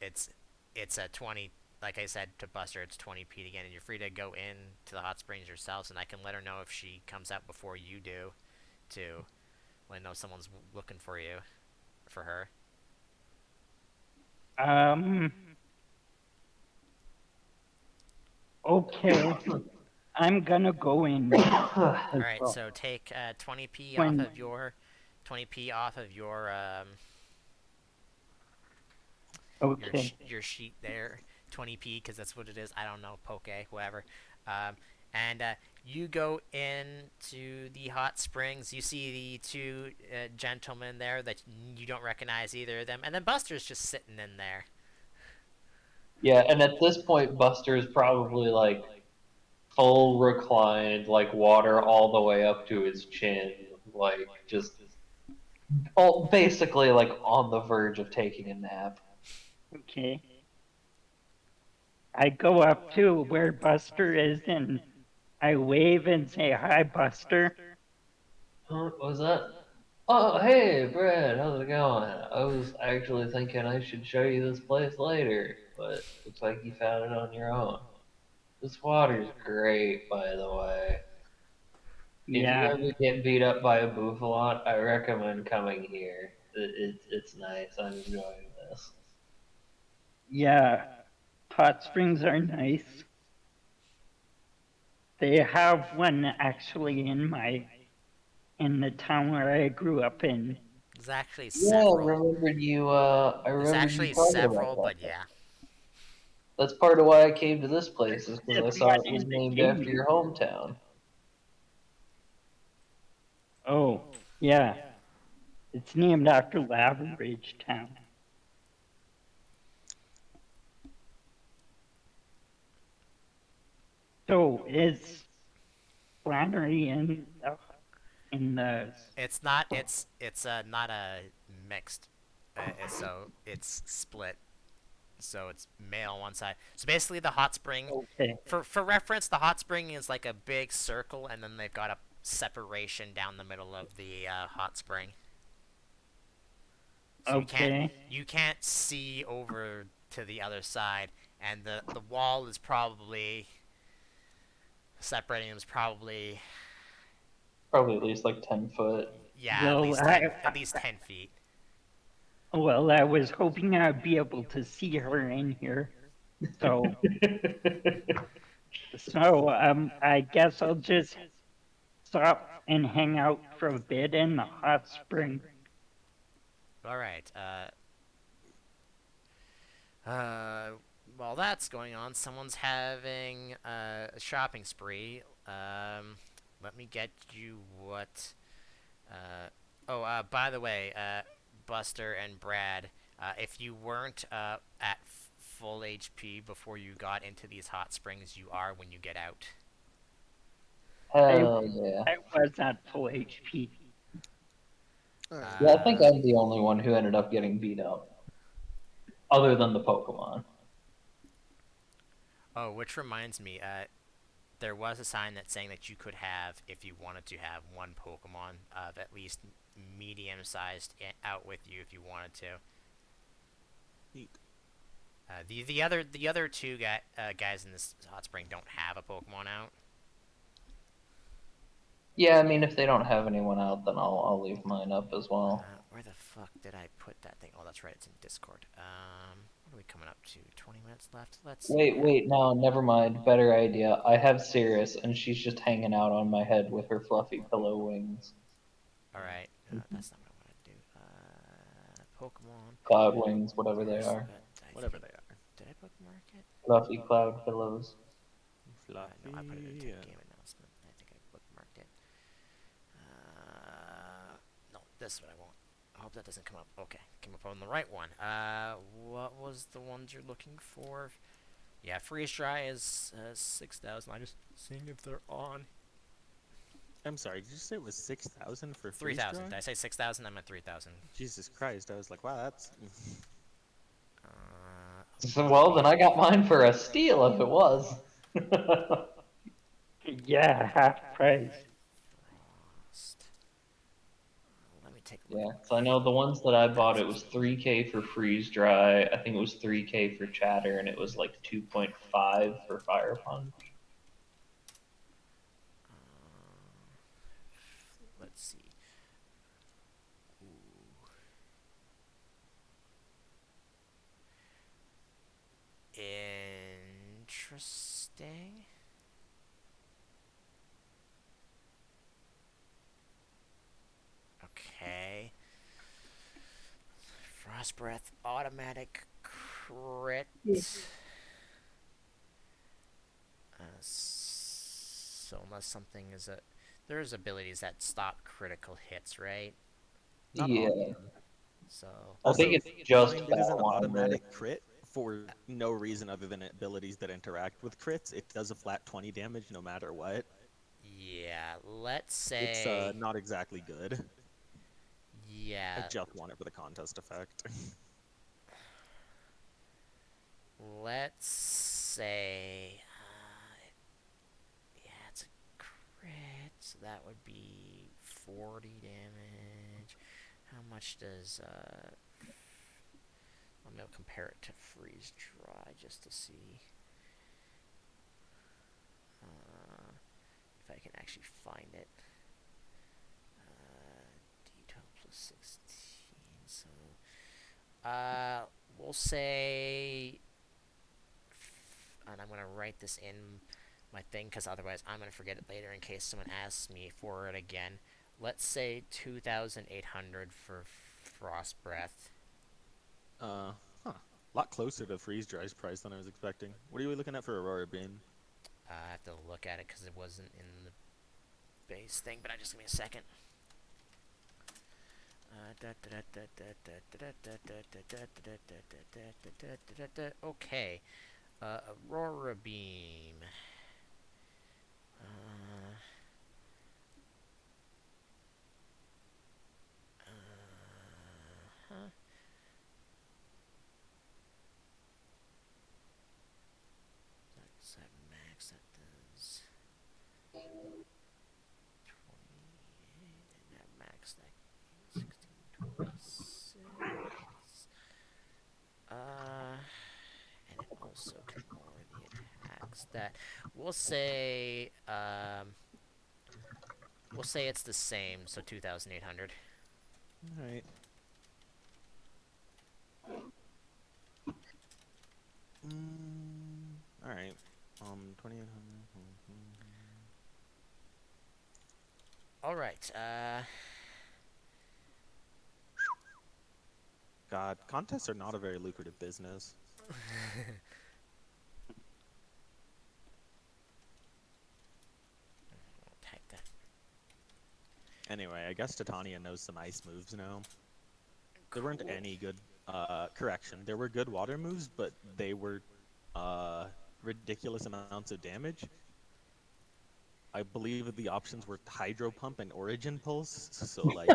it's a 20. Like I said to Buster, it's 20p again, and you're free to go in to the hot springs yourselves, and I can let her know if she comes out before you do, to let her know someone's looking for you, for her. Um, okay. I'm gonna go in as All right, well. so take 20p off When, of your 20p off of okay. your sheet there, 20p because that's what it is. I don't know, poke, whatever. Um, and you go into the hot springs. You see the two gentlemen there that you don't recognize either of them, and then Buster's just sitting in there. Yeah, and at this point, Buster is probably like full reclined, like water all the way up to his chin, like just all basically like on the verge of taking a nap. Okay. I go up to where Buster is and I wave and say, "Hi, Buster." Huh, was that? Oh, hey, Brad, how's it going? I was actually thinking I should show you this place later, but looks like you found it on your own. This water's great, by the way. If you Yeah, ever get beat up by a bouffalot, I recommend coming here. It's nice. I'm enjoying this. yeah. Hot springs are nice. They have one actually in the town where I grew up in. There's actually Yeah, several. I There's remembered you actually talking about several, that. but yeah. That's part of why I came to this place, is because I This saw one it was in the named after game. your hometown. Oh, yeah. It's named after Lava Ridge Town. So is Flannery in the It's not. It's not a mixed. So it's split. So it's male on one side. So basically, the hot spring, okay, for reference, the hot spring is like a big circle, and then they've got a separation down the middle of the hot spring. So okay, you can't see over to the other side, and the wall is probably separating them is probably, Probably at least like 10 foot. yeah, well, at least 10 feet. Well, I was hoping I'd be able to see her in here. So, I guess I'll just stop and hang out for a bit in the hot spring. All right. Uh, while that's going on, someone's having a shopping spree. Let me get you what. By the way, Buster and Brad, if you weren't at full HP before you got into these hot springs, you are when you get out. I Hell yeah. I was at full HP. All right. Yeah, I think Uh, I'm the only one who ended up getting beat up, other than the Pokemon. oh, which reminds me, there was a sign that saying that you could have, if you wanted to have one Pokemon of at least medium-sized out with you if you wanted to. Neat. The other two guys in this hot spring don't have a Pokemon out. Yeah, I mean, if they don't have anyone out, then I'll leave mine up as well. Where the fuck did I put that thing? Oh, that's right, it's in Discord. What are we coming up to? 20 minutes left. Let's see what Wait, happened. no, never mind. Better idea. I have Cirrus, and she's just hanging out on my head with her fluffy pillow wings. All right, that's not what I want to do. Pokemon. Cloud wings, whatever they Where's are. I think Whatever they are. did I bookmark it? Fluffy cloud pillows. No, I put it into Fluffy. game announcement. I think I bookmarked it. No, this is what I want. I hope that doesn't come up. Okay, came up on the right one. What was the ones you're looking for? Yeah, freeze dry is 6,000. I'm just seeing if they're on. I'm sorry. Did you say it was 6,000 for freeze 3,000. dry? Did I say 6,000? I meant 3,000. Jesus Christ! I was like, wow, that's Uh, So, well, then I got mine for a steal if it was. Yeah, half price. Frost. Let me take a look Yeah, at what so I know the ones that I bought, it was Max's. 3K for freeze dry. I think it was 3K for chatter, and it was like 2.5 for fire punch. Let's see. Ooh. Interesting. Okay. Frost breath automatic crit. So unless something is a, there's abilities that stop critical hits, right? not all Yeah, of them. So I think Also, it's keep in just mind it is that an one. automatic crit for no reason other than abilities that interact with crits. It does a flat 20 damage no matter what. yeah, let's It's say not exactly good. I yeah, just want it for the contest effect. let's say yeah, it's a crit, so that would be 40 damage. How much does I'm gonna compare it to freeze dry just to see if I can actually find it. Detail plus 16, so we'll say, and I'm gonna write this in my thing because otherwise I'm gonna forget it later in case someone asks me for it again. Let's say 2,800 for frost breath. Huh. A lot closer to freeze dry's price than I was expecting. What are you looking at for Aurora Beam? I have to look at it because it wasn't in the base thing, but just give me a second. Okay, Aurora Beam. Uh, huh? Does that max? That does 28, and that max that 1626. And it also can lower the attacks. That we'll say it's the same, so 2,800. Alright. All right. 2800. All right. God, contests are not a very lucrative business. Type that. Anyway, I guess Titania knows some ice moves now. There weren't Cool. any good correction. There were good water moves, but they were uh ridiculous amounts of damage. I believe the options were Hydro Pump and Origin Pulse. So like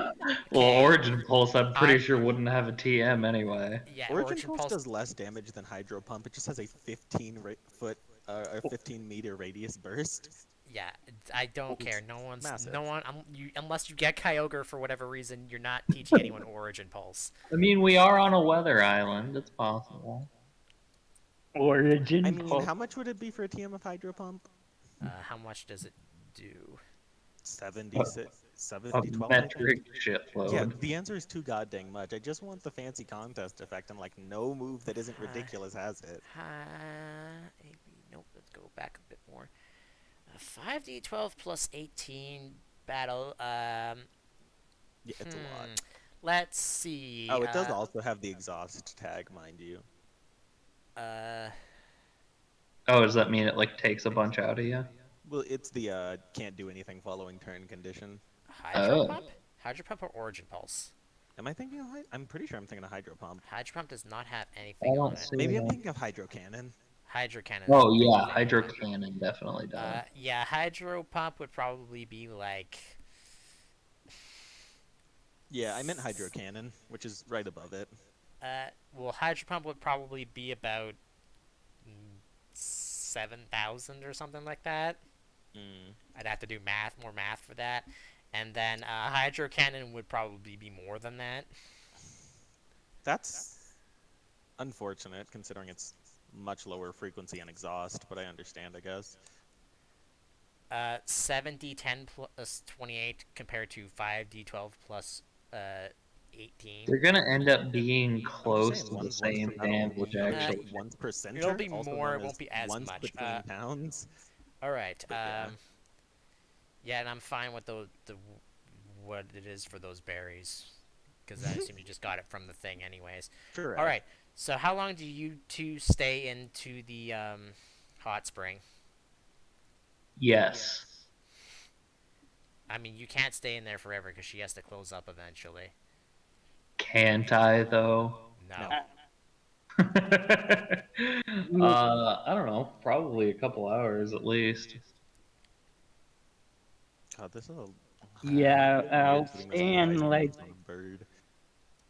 Well, Okay. Origin Pulse, I'm pretty I sure wouldn't have a TM anyway. Yeah. Origin Origin Pulse Pulse. does less damage than Hydro Pump. It just has a 15 foot or 15-meter radius burst. Yeah. I don't Which care. is No massive. one. Unless you get Kyogre for whatever reason, you're not teaching anyone Origin Pulse. I mean, we are on a weather island. It's possible. I Origin mean, Pulse. how much would it be for a TM of Hydro Pump? How much does it do? 70, A, 70, a 12, I think. metric Yeah, shitload. the answer is too goddamn much. I just want the fancy contest effect, and like no move that isn't Hi. ridiculous has it. Maybe. Nope. Let's go back a bit more. 5d12 plus 18 battle. Yeah, it's a lot. Hmm. Let's see. Oh, it does also have the exhaust tag, mind you. Uh, Oh, does that mean it like takes a bunch out of you? Well, it's the can't do anything following turn condition. Hydro Oh, Pump? Hydro Pump or Origin Pulse? Am I thinking of I'm pretty sure I'm thinking of Hydro Pump. Hydro Pump does not have I anything on don't it. see Maybe I'm it. thinking of Hydro Cannon. Hydro Cannon is Oh the yeah, thing on Hydro it. Cannon definitely does. Yeah, Hydro Pump would probably be like. Yeah, I meant Hydro Cannon, which is right above it. Well, Hydro Pump would probably be about 7,000 or something like that. Mm. I'd have to do more math for that. And then Hydro Cannon would probably be more than that. That's unfortunate considering it's much lower frequency and exhaust, but I understand, I guess. 7d10 plus 28 compared to 5d12 plus 18. They're gonna end up being I'm just close saying, to the one's once per same battle, damage, the other's Uh, actually. once per it'll center, be also more. known It as won't be as once much. between towns. All right. But yeah, Yeah, and I'm fine with the what it is for those berries, because I assume you just got it from the thing, anyways. All correct. right. So how long do you two stay into the hot spring? Yes. I mean, you can't stay in there forever because she has to close up eventually. Can't I though? No. No. Uh, I don't know. Probably a couple hours at least. God, this is a yeah, little weird I'll putting this stay many in ice like moves on a bird.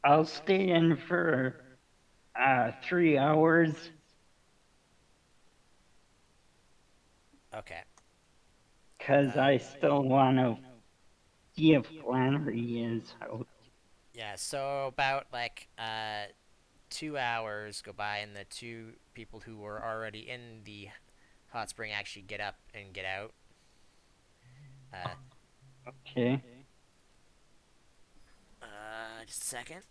I'll stay in for 3 hours Okay. because Uh, I still want to see if Flannery is out. yeah. So about like 2 hours go by, and the two people who were already in the hot spring actually get up and get out. Uh, Okay. just a second.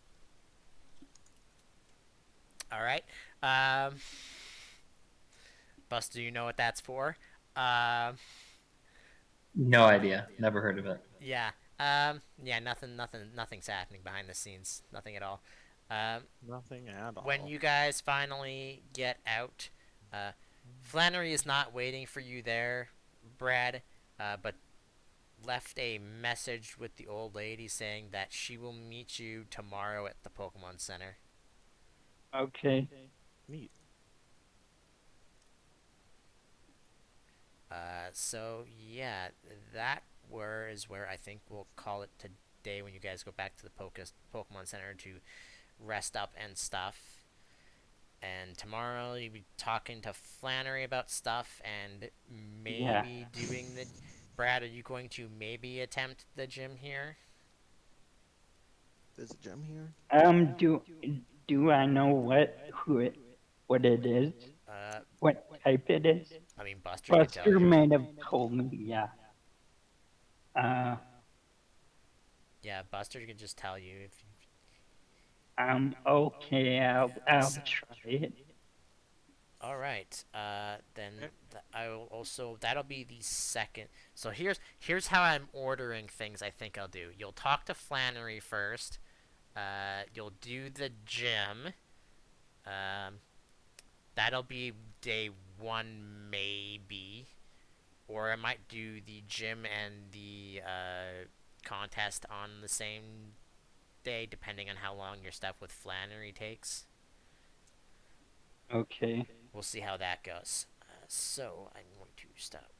All right. Um, Bus, do you know what that's for? Um, No idea. Never heard of it. yeah. Yeah. Nothing's happening behind the scenes. Nothing at all. Um, Nothing at when all. you guys finally get out, uh, Flannery is not waiting for you there, Brad, but left a message with the old lady saying that she will meet you tomorrow at the Pokemon Center. Okay. Neat. So yeah, that is where I think we'll call it today when you guys go back to the Pokemon Center to rest up and stuff. And tomorrow you'll be talking to Flannery about stuff and Yeah. maybe doing the. Brad, are you going to maybe attempt the gym here? There's a gem here. Do I know what it is? Uh, What type it is? I mean, Buster could tell Buster you. might have told me. Yeah. Uh, Yeah, Buster could just tell you if. okay. I'll So, try it. All right. Then Okay. I will also that'll be the second. So here's how I'm ordering things. I think I'll do. You'll talk to Flannery first. You'll do the gym. Um, that'll be day one maybe, or I might do the gym and the contest on the same day, depending on how long your stuff with Flannery takes. Okay. We'll see how that goes. So I'm going to stop